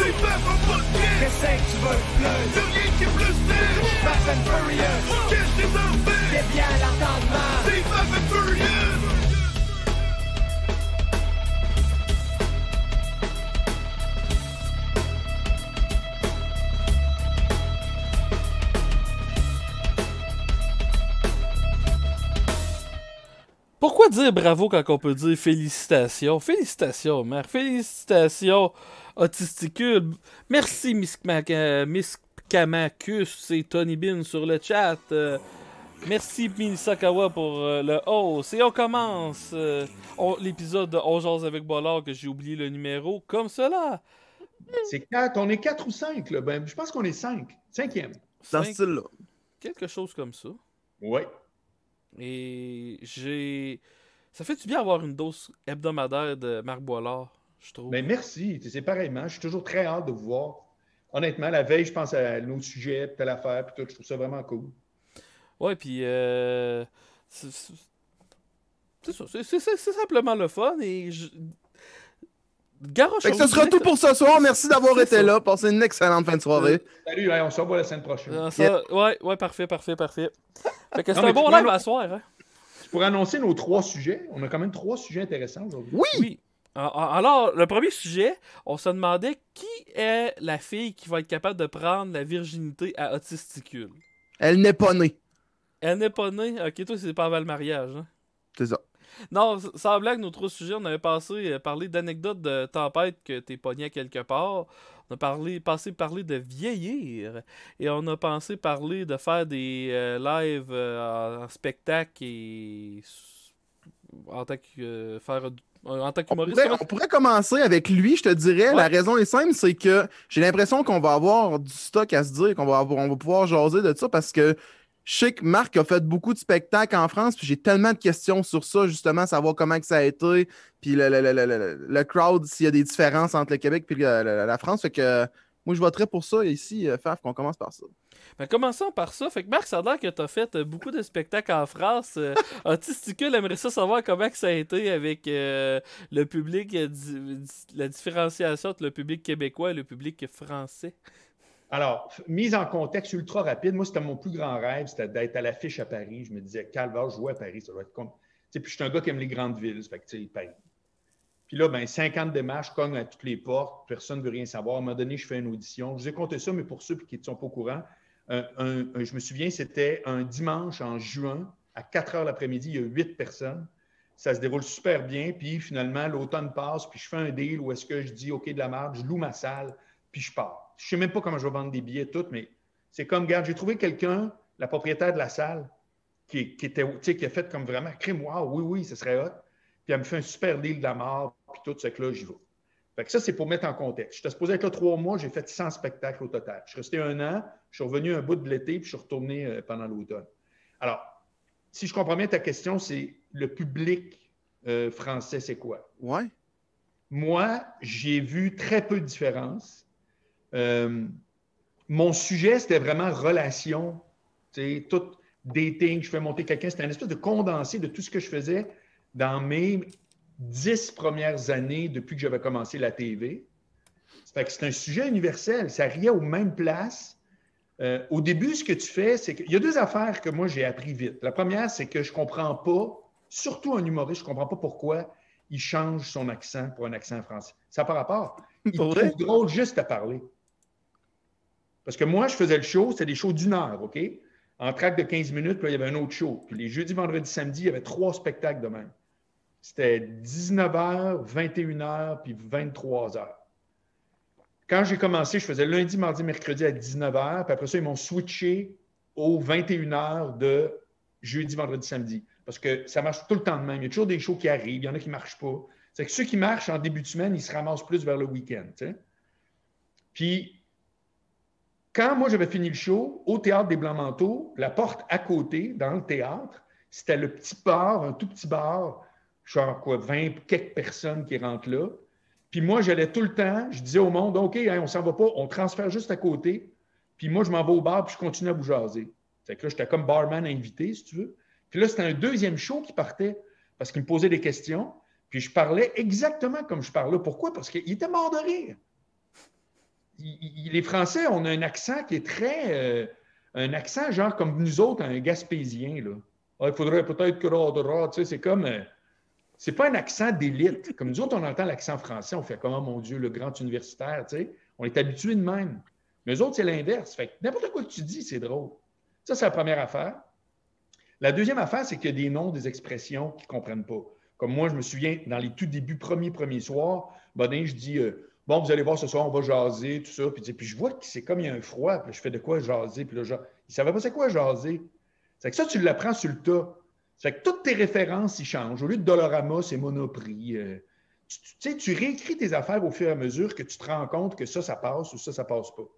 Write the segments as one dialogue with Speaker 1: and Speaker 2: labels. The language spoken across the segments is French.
Speaker 1: C'est fait en podcast.
Speaker 2: Qu'est-ce que tu veux plus?
Speaker 1: Y'a rien qui est plus niche.
Speaker 2: Fast and Furious.
Speaker 1: Qu'est-ce que t'en fais?
Speaker 2: C'est bien l'entendement.
Speaker 1: C'est Fast and Furious.
Speaker 3: Pourquoi dire bravo quand on peut dire félicitations? Félicitations, mère. Félicitations, Autisticule. Merci, Miss Kamacus. C'est Tony Bin sur le chat. Merci, Minisakawa, pour le host. Et on commence l'épisode de On jase avec Bollard, que j'ai oublié le numéro, comme cela.
Speaker 4: C'est 4. On est 4 ou 5, là. Ben, je pense qu'on est 5. 5e.
Speaker 5: Dans ce
Speaker 3: Cinq-
Speaker 5: style-là.
Speaker 3: Quelque chose comme ça.
Speaker 4: Oui.
Speaker 3: Et ça fait du bien avoir une dose hebdomadaire de Marc Boilard, je trouve.
Speaker 4: Ben, merci. C'est pareillement. Je suis toujours très hâte de vous voir. Honnêtement, la veille, je pense à nos sujets, telle affaire, puis tout. Je trouve ça vraiment cool.
Speaker 3: Ouais, puis c'est ça. C'est simplement le fun. Et Garoche.
Speaker 5: Fait que ce sera tout pour ce soir. Merci d'avoir
Speaker 3: C'est
Speaker 5: été
Speaker 3: ça.
Speaker 5: là. Passez une excellente fin de soirée.
Speaker 4: Salut, on se revoit la semaine prochaine.
Speaker 3: Ouais, parfait. Fait que c'est
Speaker 4: Non,
Speaker 3: un
Speaker 4: mais
Speaker 3: bon
Speaker 4: tu
Speaker 3: live
Speaker 4: vois,
Speaker 3: à soir, hein?
Speaker 4: Pour annoncer nos 3 sujets, on a quand même 3 sujets intéressants aujourd'hui.
Speaker 3: Oui. Alors, le premier sujet, on se demandait qui est la fille qui va être capable de prendre la virginité à Autisticule.
Speaker 5: Elle n'est pas née.
Speaker 3: Elle n'est pas née. Ok, toi, c'est pas avant le mariage, hein?
Speaker 5: C'est ça.
Speaker 3: Non, sans blague, nos 3 sujets, on avait parlé d'anecdotes de tempête que t'es pogné à quelque part. On a parlé de vieillir. Et on a pensé parler de faire des lives en spectacle et en tant que en tant qu'humoriste.
Speaker 5: On pourrait commencer avec lui, je te dirais.
Speaker 3: Ouais.
Speaker 5: La raison est simple, c'est que j'ai l'impression qu'on va avoir du stock à se dire, on va pouvoir jaser de ça parce que je sais que Marc a fait beaucoup de spectacles en France, puis j'ai tellement de questions sur ça, justement, savoir comment que ça a été, puis le crowd, s'il y a des différences entre le Québec et la France. Fait que moi, je voterais pour ça ici, Faf, qu'on commence par ça.
Speaker 3: Ben, commençons par ça. Fait que Marc, ça a l'air que t'as fait beaucoup de spectacles en France. Autisticule aimerait ça savoir comment que ça a été avec le public, la différenciation entre le public québécois et le public français.
Speaker 4: Alors, mise en contexte ultra rapide, moi, c'était mon plus grand rêve, c'était d'être à l'affiche à Paris. Je me disais, Calvaire, je jouais à Paris, ça doit être comme. Tu sais, puis je suis un gars qui aime les grandes villes, fait que, tu sais, Paris. Puis là, ben, 50 démarches, je cogne à toutes les portes, personne ne veut rien savoir. À un moment donné, je fais une audition. Je vous ai compté ça, mais pour ceux qui ne sont pas au courant, je me souviens, c'était un dimanche en juin, à 4 heures l'après-midi, il y a 8 personnes. Ça se déroule super bien, puis finalement, l'automne passe, puis je fais un deal où est-ce que je dis, OK, de la merde, je loue ma salle, puis je pars. Je ne sais même pas comment je vais vendre des billets, tout, mais c'est comme, regarde, j'ai trouvé quelqu'un, la propriétaire de la salle, qui a fait comme vraiment, crime, wow, oui, ça serait hot. Puis elle me fait un super deal de la mort, puis tout, c'est que là, j'y vais. Fait que ça, c'est pour mettre en contexte. J'étais supposé être là 3 mois, j'ai fait 100 spectacles au total. Je suis resté 1 an, je suis revenu un bout de l'été, puis je suis retourné pendant l'automne. Alors, si je comprends bien ta question, c'est le public français, c'est quoi?
Speaker 5: Ouais.
Speaker 4: Moi, j'ai vu très peu de différence. Mon sujet, c'était vraiment relation, tout dating, je fais monter quelqu'un. C'était un espèce de condensé de tout ce que je faisais dans mes 10 premières années depuis que j'avais commencé la TV. Ça fait que c'est un sujet universel. Ça riait aux mêmes places. Au début, ce que tu fais, c'est qu'il y a 2 affaires que moi, j'ai appris vite. La première, c'est que je ne comprends pas, surtout un humoriste, je ne comprends pas pourquoi il change son accent pour un accent français. Ça n'a pas rapport. Il trouve drôle juste à parler. Parce que moi, je faisais le show, c'était des shows d'1 heure, OK? En track de 15 minutes, puis là, il y avait un autre show. Puis les jeudis, vendredis, samedis, il y avait 3 spectacles de même. C'était 19h, 21h, puis 23h. Quand j'ai commencé, je faisais lundi, mardi, mercredi à 19h, puis après ça, ils m'ont switché aux 21h de jeudi, vendredi, samedi. Parce que ça marche tout le temps de même. Il y a toujours des shows qui arrivent, il y en a qui ne marchent pas. C'est que ceux qui marchent en début de semaine, ils se ramassent plus vers le week-end. T'sais? Puis, quand moi, j'avais fini le show, au Théâtre des Blancs-Manteaux, la porte à côté, dans le théâtre, c'était le petit bar, un tout petit bar, genre quoi, 20 quelques personnes qui rentrent là. Puis moi, j'allais tout le temps, je disais au monde, OK, hein, on s'en va pas, on transfère juste à côté. Puis moi, je m'en vais au bar, puis je continue à vous jaser. Fait que là, j'étais comme barman invité, si tu veux. Puis là, c'était un deuxième show qui partait, parce qu'il me posait des questions. Puis je parlais exactement comme je parlais. Pourquoi? Parce qu'il était mort de rire. les Français, on a un accent qui est très... un accent genre comme nous autres, un gaspésien, là. Ah, il faudrait peut-être que... Tu sais, c'est comme... c'est pas un accent d'élite. Comme nous autres, on entend l'accent français, on fait comme, oh mon Dieu, le grand universitaire, tu sais. On est habitué de même. Mais eux autres, c'est l'inverse. Fait que n'importe quoi que tu dis, c'est drôle. Ça, c'est la première affaire. La deuxième affaire, c'est qu'il y a des noms, des expressions qu'ils ne comprennent pas. Comme moi, je me souviens, dans les tout débuts, premiers soirs, Bodin, je dis bon, vous allez voir ce soir, on va jaser, tout ça. Puis je vois que c'est comme il y a un froid. Puis là, je fais de quoi jaser? Puis là, il ne savait pas c'est quoi jaser. C'est que ça, tu l'apprends sur le tas. C'est que toutes tes références, ils changent. Au lieu de Dollarama, c'est Monoprix. Tu sais, tu réécris tes affaires au fur et à mesure que tu te rends compte que ça passe ou ça passe pas.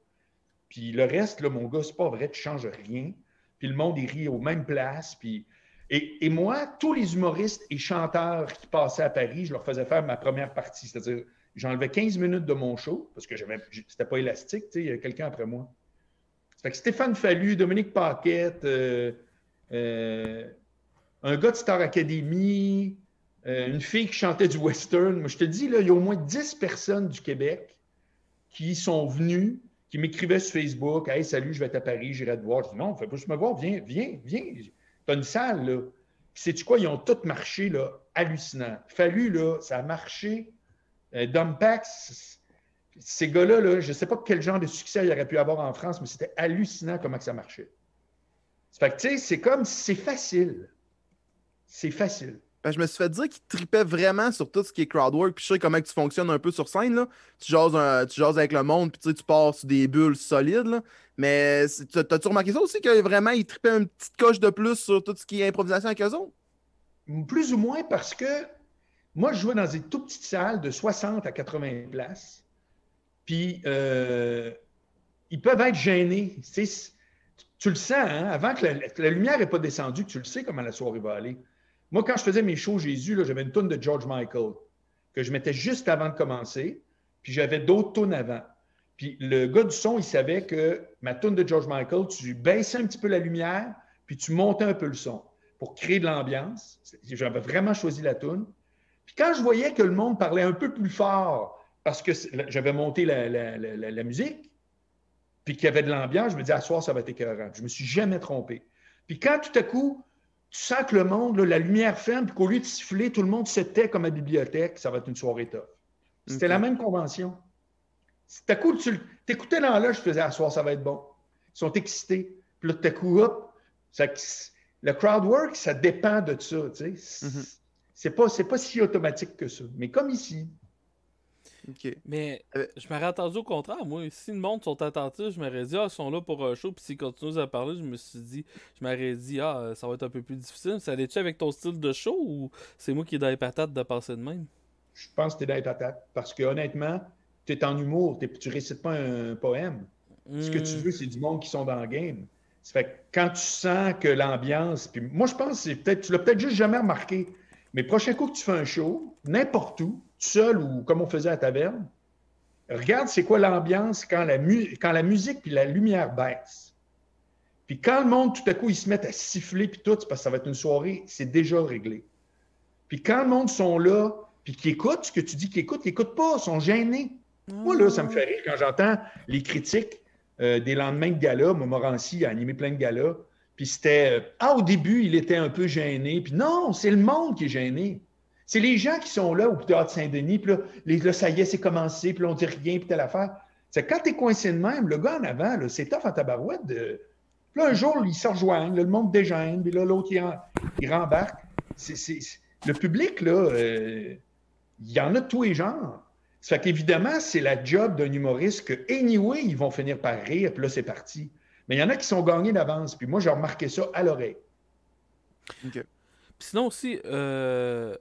Speaker 4: Puis le reste, là, mon gars, c'est pas vrai, tu changes rien. Puis le monde, il rit aux mêmes places. Puis... Et moi, tous les humoristes et chanteurs qui passaient à Paris, je leur faisais faire ma première partie. C'est-à-dire, j'enlevais 15 minutes de mon show, parce que c'était pas élastique, tu sais, il y a quelqu'un après moi. Ça fait que Stéphane Fallu, Dominique Paquette, un gars de Star Academy, une fille qui chantait du western. Moi, je te dis, là, il y a au moins 10 personnes du Québec qui sont venues, qui m'écrivaient sur Facebook. « Hey, salut, je vais être à Paris, j'irai te voir. » Je dis « Non, fais pas juste me voir, viens. T'as une salle, là. » Puis sais-tu quoi? Ils ont tous marché, là, hallucinant. Fallu, là, ça a marché. Dumpax, ces gars-là, là, je ne sais pas quel genre de succès il aurait pu avoir en France, mais c'était hallucinant comment que ça marchait. Ça fait que, tu sais, c'est comme, c'est facile. C'est facile.
Speaker 5: Ben, je me suis fait dire qu'il tripait vraiment sur tout ce qui est crowdwork, puis je sais comment que tu fonctionnes un peu sur scène, là. Tu jases avec le monde, puis tu pars sur des bulles solides, là. Mais t'as-tu remarqué ça aussi, que vraiment, il tripait une petite coche de plus sur tout ce qui est improvisation avec eux autres?
Speaker 4: Plus ou moins parce que moi, je jouais dans des tout petites salles de 60 à 80 places, puis ils peuvent être gênés. Tu le sens, hein? Avant que la lumière n'est pas descendue, tu le sais comment la soirée va aller. Moi, quand je faisais mes shows Jésus, là, j'avais une toune de George Michael que je mettais juste avant de commencer, puis j'avais d'autres tounes avant. Puis le gars du son, il savait que ma toune de George Michael, tu baissais un petit peu la lumière, puis tu montais un peu le son pour créer de l'ambiance. J'avais vraiment choisi la toune. Puis quand je voyais que le monde parlait un peu plus fort parce que j'avais monté la musique, puis qu'il y avait de l'ambiance, je me disais, à soir, ça va être écœurant. Je ne me suis jamais trompé. Puis quand tout à coup, tu sens que le monde, là, la lumière ferme, puis qu'au lieu de siffler, tout le monde se tait comme à la bibliothèque, ça va être une soirée top. C'était la même convention. Tout à coup, tu t'écoutais dans là, je faisais, à soir, ça va être bon. Ils sont excités. Puis là, tout à coup, hop, le crowd work, ça dépend de ça. Tu sais. C'est pas si automatique que ça. Mais comme ici.
Speaker 5: OK.
Speaker 3: Mais je m'aurais attendu au contraire. Moi, si le monde sont attentifs, je m'aurais dit, ils sont là pour un show. Puis s'ils continuent à parler, je m'aurais dit, ça va être un peu plus difficile. Ça allait-tu avec ton style de show ou c'est moi qui est dans les patates de passer de même?
Speaker 4: Je pense que tu es dans les patates. Parce que honnêtement, tu es en humour. Tu récites pas un poème. Ce que tu veux, c'est du monde qui sont dans le game. Ça fait que quand tu sens que l'ambiance. Puis moi, je pense que tu l'as peut-être juste jamais remarqué. Mais prochain coup que tu fais un show, n'importe où, seul ou comme on faisait à la taverne, regarde c'est quoi l'ambiance quand la musique puis la lumière baissent. Puis quand le monde, tout à coup, ils se mettent à siffler puis tout, c'est parce que ça va être une soirée, c'est déjà réglé. Puis quand le monde sont là, puis qu'ils écoutent ce que tu dis qu'ils n'écoutent pas, ils sont gênés. Moi, là, ça me fait rire quand j'entends les critiques des lendemains de gala. Montmorency a animé plein de galas. Puis c'était, au début, il était un peu gêné. Puis non, c'est le monde qui est gêné. C'est les gens qui sont là au Théâtre Saint-Denis, puis là, ça y est, c'est commencé, puis là, on dit rien, puis telle affaire. C'est quand t'es coincé de même, le gars en avant, là, c'est tough en tabarouette. Puis là, un jour, ils se rejoignent, là, le monde dégêne, puis là, l'autre, il rembarque. Le public, là, il y en a de tous les genres. Ça fait qu'évidemment, c'est la job d'un humoriste que, anyway, ils vont finir par rire, puis là, c'est parti. Mais il y en a qui sont gagnés d'avance. Puis moi, j'ai remarqué ça à l'oreille.
Speaker 5: OK.
Speaker 3: Puis sinon aussi, t'avais-tu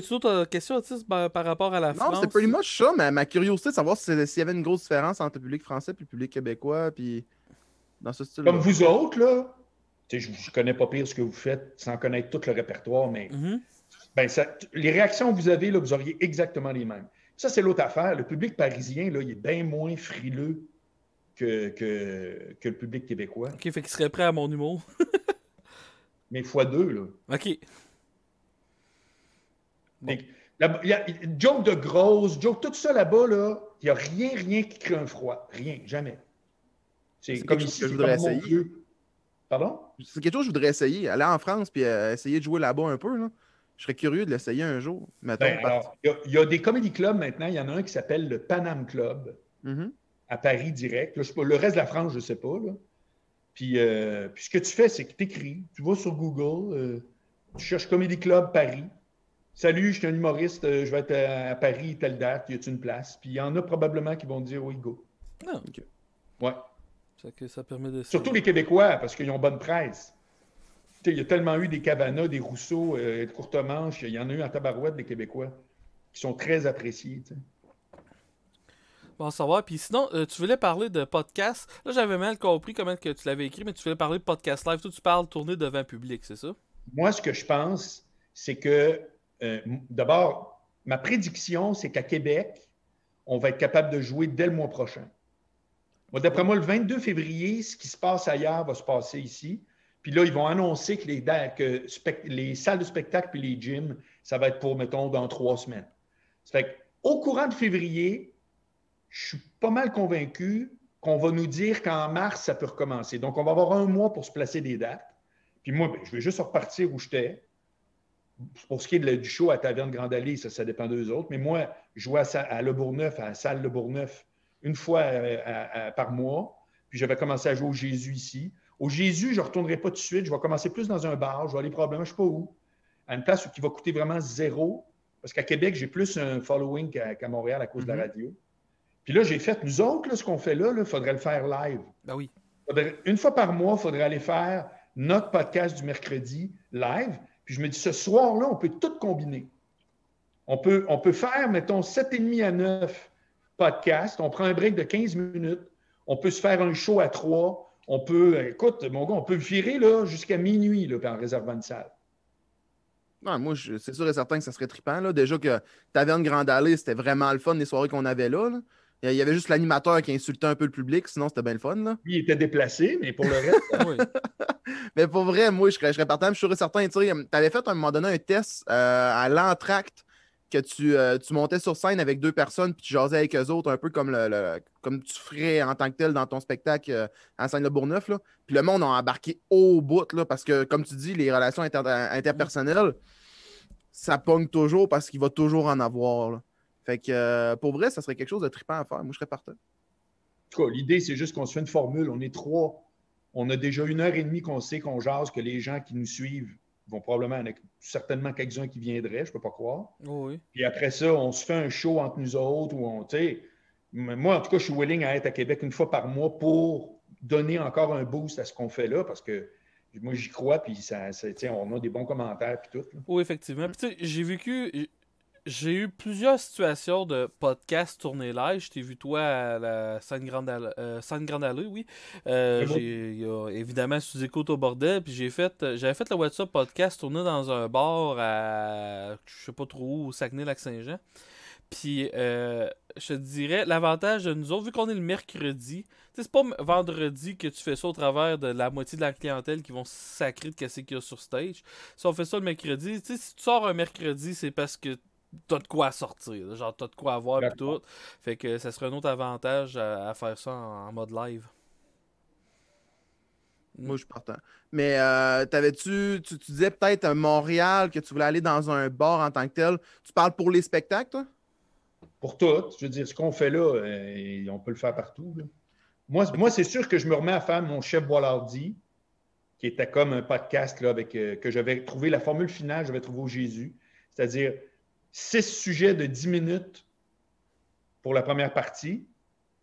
Speaker 3: d'autres questions, par rapport à la France?
Speaker 5: Non, c'est pretty much ça, mais ma curiosité de savoir s'il y avait une grosse différence entre le public français et le public québécois, puis dans ce style-là.
Speaker 4: Comme vous autres, là, je ne connais pas pire ce que vous faites sans connaître tout le répertoire, mais les réactions que vous avez, là, vous auriez exactement les mêmes. Ça, c'est l'autre affaire. Le public parisien, là, il est bien moins frileux que le public québécois.
Speaker 3: OK, fait qu'il serait prêt à mon humour.
Speaker 4: Mais x2, là.
Speaker 3: OK.
Speaker 4: Bon. Il y a joke de grosse, joke, tout ça là-bas, là, il n'y a rien qui crée un froid. Rien, jamais. C'est comme
Speaker 5: quelque chose
Speaker 4: ici,
Speaker 5: que je
Speaker 4: c'est
Speaker 5: voudrais
Speaker 4: comme mon
Speaker 5: essayer.
Speaker 4: vieux. Pardon?
Speaker 5: C'est quelque chose que je voudrais essayer. Aller en France puis essayer de jouer là-bas un peu. Là. Je serais curieux de l'essayer un jour. Mettons,
Speaker 4: Ben, alors, il y a des comédie clubs maintenant. Il y en a un qui s'appelle le Paname Club à Paris direct. Là, je sais pas, le reste de la France, je ne sais pas. Là. Puis ce que tu fais, c'est que tu écris. Tu vas sur Google, tu cherches Comédie Club Paris. Salut, je suis un humoriste, je vais être à Paris, telle date, y a-tu une place? Puis il y en a probablement qui vont te dire oui, go.
Speaker 3: Ah,
Speaker 5: Ok.
Speaker 4: Ouais.
Speaker 3: ça permet de...
Speaker 4: Surtout les Québécois, parce qu'ils ont bonne presse. Tu sais, il y a tellement eu des Cavana, des Rousseau, de Courtemanche, il y en a eu en tabarouette des Québécois qui sont très appréciés. Tu sais.
Speaker 3: Bon, savoir. Puis sinon, tu voulais parler de podcast. Là, j'avais mal compris comment que tu l'avais écrit, mais tu voulais parler de podcast live. Toi, tu parles tourner devant public, c'est ça?
Speaker 4: Moi, ce que je pense, c'est que, d'abord, ma prédiction, c'est qu'à Québec, on va être capable de jouer dès le mois prochain. Moi, d'après moi, le 22 février, ce qui se passe ailleurs va se passer ici. Puis là, ils vont annoncer que les salles de spectacle et les gyms, ça va être pour, mettons, dans 3 semaines. Ça fait qu'au courant de février, je suis pas mal convaincu qu'on va nous dire qu'en mars, ça peut recommencer. Donc, on va avoir 1 mois pour se placer des dates. Puis moi, je vais juste repartir où j'étais. Pour ce qui est du show à Taverne Grande Allée, ça dépend d'eux autres. Mais moi, je joue à Le Bourgneuf, à la salle Le Bourgneuf, une fois par mois. Puis j'avais commencé à jouer au Jésus ici. Au Jésus, je ne retournerai pas tout de suite. Je vais commencer plus dans un bar. Je vais aller probablement, je ne sais pas où, à une place qui va coûter vraiment 0. Parce qu'à Québec, j'ai plus un following qu'à Montréal à cause de la radio. Puis là, j'ai fait, nous autres, là, ce qu'on fait là, il faudrait le faire live.
Speaker 3: Ben oui.
Speaker 4: Une fois par mois, il faudrait aller faire notre podcast du mercredi live. Puis je me dis, ce soir-là, on peut tout combiner. On peut faire, mettons, 7h30 à 9 podcasts. On prend un break de 15 minutes. On peut se faire un show à 3. On peut, écoute, mon gars, on peut virer là, jusqu'à minuit là, en réservant une salle.
Speaker 5: Non, moi, c'est sûr et certain que ça serait trippant. Là. Déjà que Taverne Grande Allée, c'était vraiment le fun des soirées qu'on avait là. Il y avait juste l'animateur qui insultait un peu le public, sinon c'était bien le fun. Là.
Speaker 4: Lui, il était déplacé, mais pour le reste...
Speaker 3: Oui.
Speaker 5: Mais pour vrai, moi, je serais partant. Je suis sûr et certain. Tu avais fait à un moment donné un test à l'entracte que tu montais sur scène avec 2 personnes puis tu jasais avec eux autres un peu comme comme tu ferais en tant que tel dans ton spectacle à Scène Le Bourgneuf. Là. Puis le monde a embarqué au bout là, parce que, comme tu dis, les relations interpersonnelles, ça pogne toujours parce qu'il va toujours en avoir. Là. Fait que pour vrai, ça serait quelque chose de trippant à faire. Moi, je serais partant.
Speaker 4: En tout cas, l'idée, c'est juste qu'on se fait une formule. On est 3. On a déjà 1h30 qu'on sait qu'on jase, que les gens qui nous suivent vont probablement, certainement quelques-uns qui viendraient, je ne peux pas croire.
Speaker 3: Oh oui.
Speaker 4: Puis après ça, on se fait un show entre nous autres. Moi, en tout cas, je suis willing à être à Québec une fois par mois pour donner encore un boost à ce qu'on fait là, parce que moi, j'y crois, puis on a des bons commentaires, puis tout. Là.
Speaker 3: Oui, effectivement. Puis, j'ai eu plusieurs situations de podcasts tournés live. Je t'ai vu, toi, à la Scène-Grande Allée, oui. Évidemment, sous-écoute au bordel. Puis j'avais fait le WhatsApp podcast tourné dans un bar à, je sais pas trop où, au Saguenay-Lac-Saint-Jean. Puis, je te dirais, l'avantage de nous autres, vu qu'on est le mercredi, c'est pas vendredi que tu fais ça au travers de la moitié de la clientèle qui vont sacrer de qu'est-ce qu'il y a sur stage. Si on fait ça le mercredi, si tu sors un mercredi, c'est parce que t'as de quoi sortir, là. Genre t'as de quoi avoir et tout. Fait que ça serait un autre avantage à faire ça en mode live.
Speaker 5: Moi, je suis partant. Mais tu disais peut-être à Montréal que tu voulais aller dans un bar en tant que tel. Tu parles pour les spectacles, toi?
Speaker 4: Pour tout. Je veux dire, ce qu'on fait là, on peut le faire partout. Là. Moi, c'est sûr que je me remets à faire mon chef Boilardi, qui était comme un podcast là, que j'avais trouvé, la formule finale, j'avais trouvé au Jésus. C'est-à-dire 6 sujets de 10 minutes pour la première partie,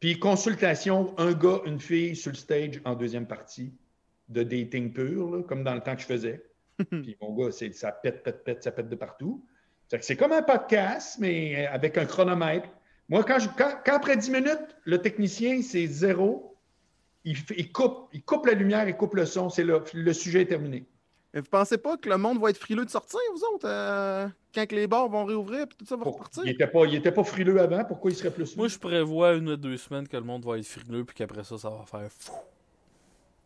Speaker 4: puis consultation, un gars, une fille sur le stage en deuxième partie de dating pur, là, comme dans le temps que je faisais. Puis mon gars, ça pète, ça pète de partout. C'est comme un podcast, mais avec un chronomètre. Moi, quand après 10 minutes, le technicien, c'est 0, il coupe la lumière, il coupe le son, c'est là, le sujet est terminé.
Speaker 5: Mais vous pensez pas que le monde va être frileux de sortir, vous autres, quand que les bars vont réouvrir et tout ça va repartir?
Speaker 4: Il était pas frileux avant, pourquoi il serait plus?
Speaker 3: Moi, je prévois 1 ou 2 semaines que le monde va être frileux, puis qu'après ça va faire fou.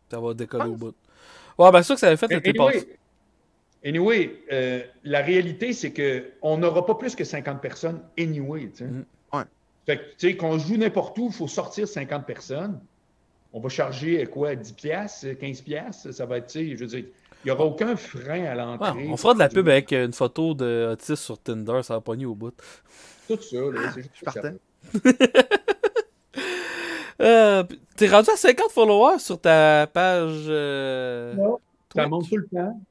Speaker 3: Ça va décoller au bout. Ouais, ben ça que ça avait fait l'été passé.
Speaker 4: Anyway, la réalité, c'est qu'on n'aura pas plus que 50 personnes anyway. Tu sais.
Speaker 5: Ouais.
Speaker 4: Fait que, tu sais, qu'on joue n'importe où, il faut sortir 50 personnes. On va charger quoi, 10 piastres, 15 piastres? Ça va être, tu sais, je veux dire, il n'y aura aucun frein à l'entrée.
Speaker 3: Ouais, on fera de la pub avec une photo de Otis sur Tinder, ça va pogner au bout.
Speaker 4: Tout ça, là, c'est juste
Speaker 5: Je partais.
Speaker 3: T'es rendu à 50 followers sur ta page
Speaker 4: Non, ça
Speaker 3: Twitch?
Speaker 4: monte tout le temps.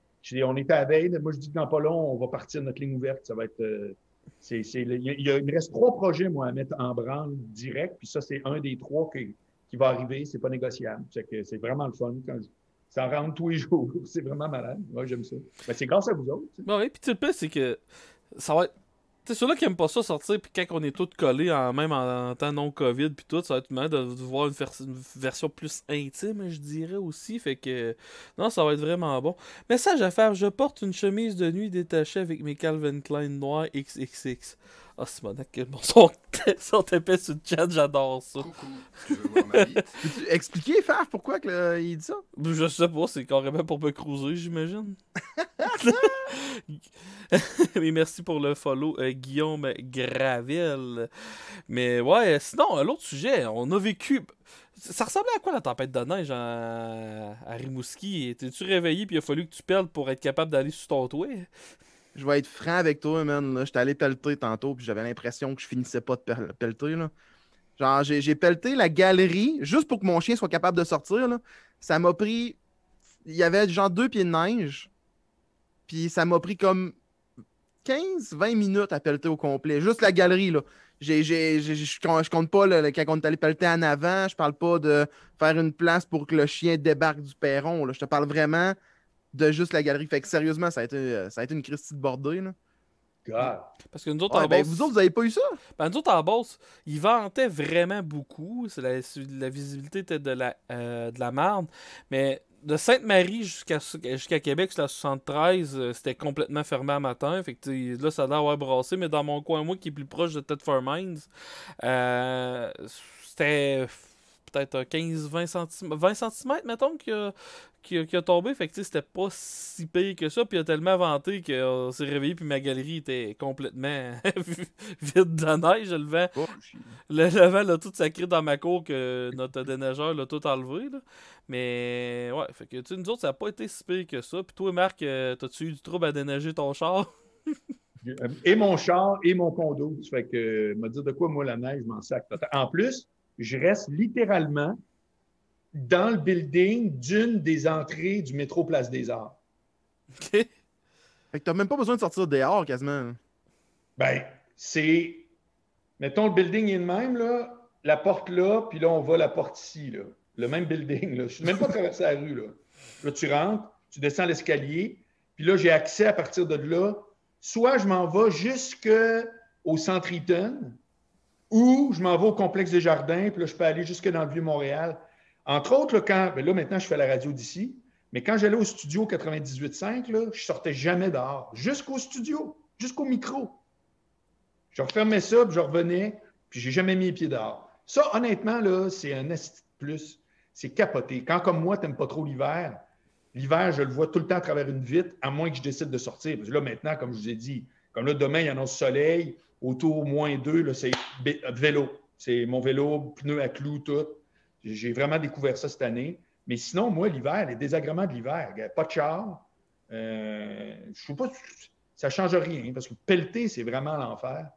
Speaker 4: On était à la veille. Moi, je dis que dans pas long, on va partir notre ligne ouverte. Ça va être. Il me reste 3 projets, moi, à mettre en branle direct. Puis ça, c'est un des 3 qui va arriver. C'est pas négociable. C'est vraiment le fun. Ça rentre tous les jours. C'est vraiment malade. Moi, j'aime ça. Ben, c'est grâce à vous autres. Tu sais.
Speaker 3: Ben oui, puis tu sais, le pire, c'est que ça va être. Tu sais, ceux-là qui aiment pas ça sortir, puis quand on est tous collés, même en temps non-COVID, puis tout, ça va être marrant de voir une version plus intime, je dirais aussi. Fait que, non, ça va être vraiment bon. Message à faire, je porte une chemise de nuit détachée avec mes Calvin Klein noirs XXX. Ah, c'est mon que mon son épais sur le chat, j'adore ça.
Speaker 6: Coucou, tu veux voir ma bite?
Speaker 5: Peux-tu expliquer, faire pourquoi il dit ça?
Speaker 3: Je sais pas, c'est carrément pour me cruiser, j'imagine. Mais merci pour le follow, Guillaume Gravel. Mais ouais, sinon, l'autre sujet, on a vécu. Ça ressemblait à quoi la tempête de neige à Rimouski? T'es-tu réveillé puis il a fallu que tu peltes pour être capable d'aller sur ton toit?
Speaker 5: Je vais être franc avec toi, man. Là. J'étais allé pelleter tantôt, puis j'avais l'impression que je finissais pas de pelleter. Là. Genre, j'ai pelleté la galerie juste pour que mon chien soit capable de sortir. Là. Ça m'a pris. Il y avait genre 2 pieds de neige. Puis ça m'a pris comme 15-20 minutes à pelleter au complet. Juste la galerie, là. Je compte pas là, quand on est allé pelleter en avant. Je parle pas de faire une place pour que le chien débarque du perron. Là. Je te parle vraiment de juste la galerie. Fait que sérieusement, ça a été une Christie de bordée. Là.
Speaker 4: God.
Speaker 3: Parce que nous autres,
Speaker 5: Ouais,
Speaker 3: en
Speaker 5: ben,
Speaker 3: Beauce,
Speaker 5: vous autres, vous avez pas eu ça?
Speaker 3: ben, nous autres, en Beauce, ils vantaient vraiment beaucoup. La visibilité était de la marde. Mais de Sainte-Marie jusqu'à Québec, sur la 73, c'était complètement fermé à matin. Fait que là, ça a l'air d'avoir brassé. Mais dans mon coin, moi, qui est plus proche de Thetford Mines, c'était peut-être 15-20 cm, 20 cm, mettons, qui a tombé. Fait que c'était pas si pire que ça. Puis il a tellement vanté qu'on s'est réveillé. Puis ma galerie était complètement vide de neige. Le vent l'a tout sacré dans ma cour que notre déneigeur l'a tout enlevé. Là. Mais ouais, fait que nous autres, ça n'a pas été si pire que ça. Puis toi, Marc, t'as-tu eu du trouble à déneiger ton char?
Speaker 4: Et mon char et mon condo. Ça fait que, me dire de quoi, moi, la neige, je m'en sac. En plus, je reste littéralement dans le building d'une des entrées du métro Place des Arts.
Speaker 3: OK.
Speaker 5: Fait que t'as même pas besoin de sortir dehors quasiment.
Speaker 4: Ben, c'est. Mettons, le building est le même, là, la porte là, puis là, on va la porte ici, là. Le même building, là. Je suis même pas traversé la rue, là. Là, tu rentres, tu descends l'escalier, puis là, j'ai accès à partir de là. Soit je m'en vais jusqu'au Centre Eaton, ou je m'en vais au Complexe des Jardins, puis là, je peux aller jusque dans le Vieux-Montréal. Entre autres, là, là, maintenant, je fais la radio d'ici, mais quand j'allais au studio 98.5, là, je sortais jamais dehors. Jusqu'au studio, jusqu'au micro. Je refermais ça, puis je revenais, puis j'ai jamais mis les pieds dehors. Ça, honnêtement, là, c'est un esti de plus. C'est capoté. Quand, comme moi, t'aimes pas trop l'hiver, je le vois tout le temps à travers une vitre, à moins que je décide de sortir. Parce que là, maintenant, comme je vous ai dit, comme là, demain, il annonce soleil, autour -2, là, c'est vélo. C'est mon vélo, pneu à clous, tout. J'ai vraiment découvert ça cette année. Mais sinon, moi, l'hiver, les désagréments de l'hiver, pas de char, je sais pas, ça change rien, parce que pelleter, c'est vraiment l'enfer.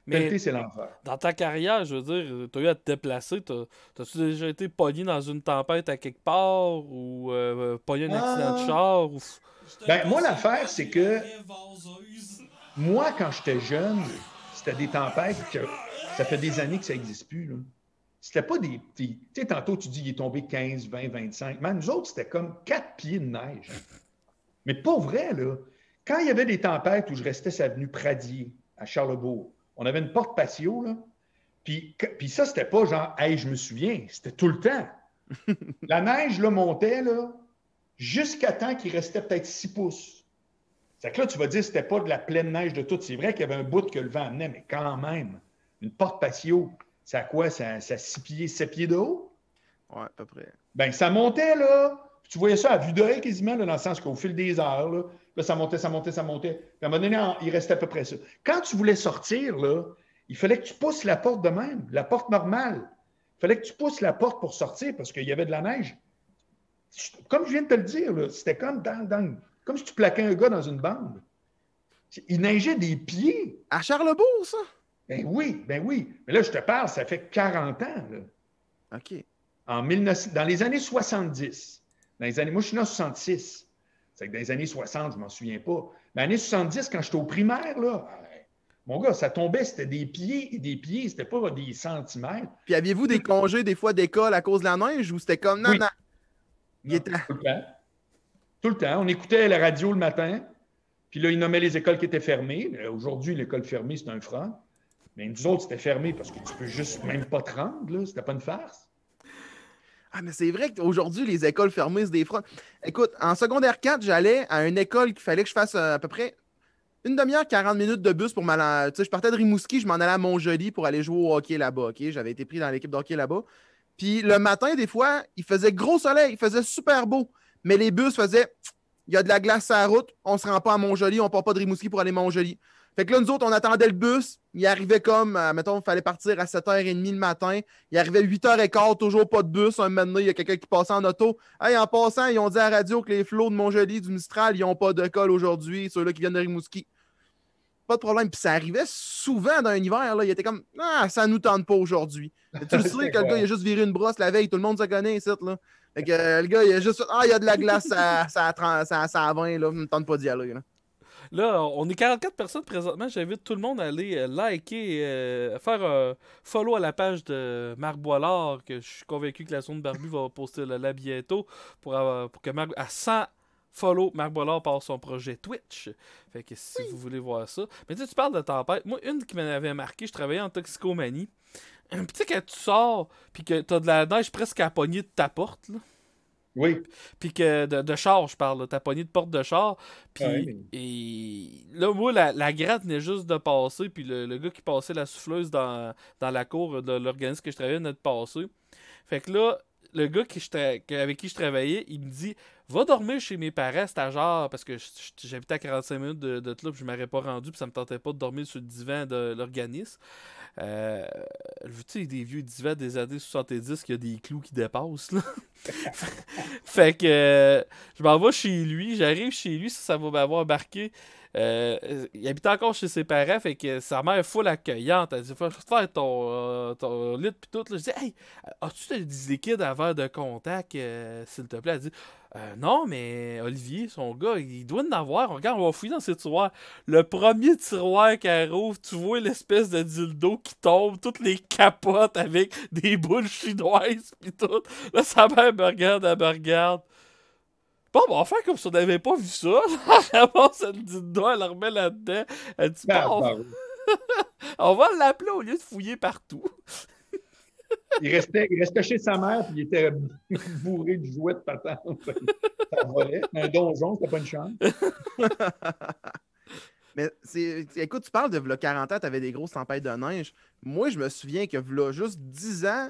Speaker 4: Pelleter, c'est l'enfer.
Speaker 3: Dans ta carrière, je veux dire, t'as eu à te déplacer, t'as-tu déjà été pogné dans une tempête à quelque part ou pogné un accident de char? Ou...
Speaker 4: Ben, moi, l'affaire, c'est que moi, quand j'étais jeune, c'était des tempêtes que ça fait des années que ça n'existe plus. Là. C'était pas des petits. Tu sais, tantôt, tu dis qu'il est tombé 15, 20, 25. Mais nous autres, c'était comme 4 pieds de neige. Mais pas vrai, là. Quand il y avait des tempêtes où je restais sur l'avenue Pradier, à Charlebourg, on avait une porte patio, là. Puis ça, c'était pas genre, hey, je me souviens, c'était tout le temps. La neige, là, montait, là, jusqu'à temps qu'il restait peut-être 6 pouces. C'est que là, tu vas dire, c'était pas de la pleine neige de tout. C'est vrai qu'il y avait un bout que le vent amenait, mais quand même, une porte patio, c'est à quoi? Ça a 6 pieds, 7 pieds de haut?
Speaker 5: Ouais, à peu près.
Speaker 4: Ben, ça montait, là. Tu voyais ça à vue d'œil quasiment, là, dans le sens qu'au fil des heures, là, Là, ça montait. Puis à un moment donné, il restait à peu près ça. Quand tu voulais sortir, là, il fallait que tu pousses la porte de même, la porte normale. Il fallait que tu pousses la porte pour sortir parce qu'il y avait de la neige. Comme je viens de te le dire, là, c'était comme comme si tu plaquais un gars dans une bande. Il neigeait des pieds.
Speaker 5: À Charlebourg, ça?
Speaker 4: Ben oui. Mais là, je te parle, ça fait 40 ans. Là.
Speaker 5: OK.
Speaker 4: Dans les années 70. Moi, je suis né en 66. C'est que dans les années 60, je ne m'en souviens pas. Mais dans les années 70, quand j'étais au primaire, là, mon gars, ça tombait, c'était des pieds et des pieds, c'était pas des centimètres.
Speaker 5: Puis aviez-vous des congés des fois d'école à cause de la neige ou c'était comme non? Il était...
Speaker 4: Tout le temps. Tout le temps. On écoutait la radio le matin, puis là, ils nommaient les écoles qui étaient fermées. Aujourd'hui, l'école fermée, c'est un franc. Mais nous autres, c'était fermé parce que tu peux juste même pas te rendre, là. C'était pas une farce.
Speaker 5: Ah, mais c'est vrai qu'aujourd'hui, les écoles fermées, c'est des fraudes. Écoute, en secondaire 4, j'allais à une école qu'il fallait que je fasse à peu près une demi-heure, 40 minutes de bus pour m'aller. Tu sais, je partais de Rimouski, je m'en allais à Montjoly pour aller jouer au hockey là-bas. OK? J'avais été pris dans l'équipe de hockey là-bas. Puis le matin, des fois, il faisait gros soleil, il faisait super beau. Mais les bus faisaient il y a de la glace sur la route, on ne se rend pas à Montjoly, on ne part pas de Rimouski pour aller à Montjoly. Fait que là, nous autres, on attendait le bus. Il arrivait comme, mettons, il fallait partir à 7h30 le matin. Il arrivait 8h15, toujours pas de bus. Un moment donné, il y a quelqu'un qui passait en auto. Hey, en passant, ils ont dit à la radio que les flots de Montjoly, du Mistral, ils n'ont pas de colle aujourd'hui, ceux-là qui viennent de Rimouski. Pas de problème. Puis ça arrivait souvent dans un hiver. Là. Il était comme, ah, ça nous tente pas aujourd'hui. Tu le sais que le gars, il a juste viré une brosse la veille. Tout le monde se connaît ici. Là. Fait que le gars, il a juste, il y a de la glace à 20, là. Ça me tente pas d'y aller. Là.
Speaker 3: Là, on est 44 personnes présentement. J'invite tout le monde à aller liker, faire un follow à la page de Marc Boilard, que je suis convaincu que la zone Barbu va poster là bientôt pour que Marc, à 100 follow, Marc Boilard part son projet Twitch. Fait que si vous voulez voir ça. Mais tu parles de tempête. Moi, une qui m'avait marqué, je travaillais en toxicomanie. Puis tu sais, quand tu sors, puis que t'as de la neige presque à la poignée de ta porte, là.
Speaker 4: Oui.
Speaker 3: Puis que de char, je parle, ta poignée de porte de char. Puis et là, moi, la gratte venait juste de passer. Puis le gars qui passait la souffleuse dans la cour de l'organisme que je travaillais venait de passer. Fait que là, le gars avec qui je travaillais, il me dit va dormir chez mes parents, stagiaires, parce que j'habitais à 45 minutes de là, puis je m'aurais pas rendu, puis ça me tentait pas de dormir sur le divan de l'organisme. Tu sais, des vieux divans des années 70 qu'il y a des clous qui dépassent, là. Fait que je m'en vais chez lui, j'arrive chez lui, ça va m'avoir embarqué. Il habitait encore chez ses parents, fait que sa mère est full accueillante. Elle dit faut faire ton lit pis tout. Là. Je dis hey, as-tu des liquides à verre de contact, s'il te plaît? Elle dit non, mais Olivier, son gars, il doit en avoir. Regarde, on va fouiller dans ses tiroirs. Le premier tiroir qu'elle rouvre, tu vois l'espèce de dildo qui tombe, toutes les capotes avec des boules chinoises pis tout. Là, sa mère me regarde, elle me regarde. Bon, on va faire comme si on n'avait pas vu ça. Elle ramasse le dildo, elle la remet là-dedans. Elle dit on va l'appeler au lieu de fouiller partout.
Speaker 4: Il restait chez sa mère, puis il était bourré de jouets de patente. Ça volait. Un donjon, c'était pas une chambre.
Speaker 5: Mais écoute, tu parles de v'là 40 ans, tu avais des grosses tempêtes de neige. Moi, je me souviens que v'là juste 10 ans,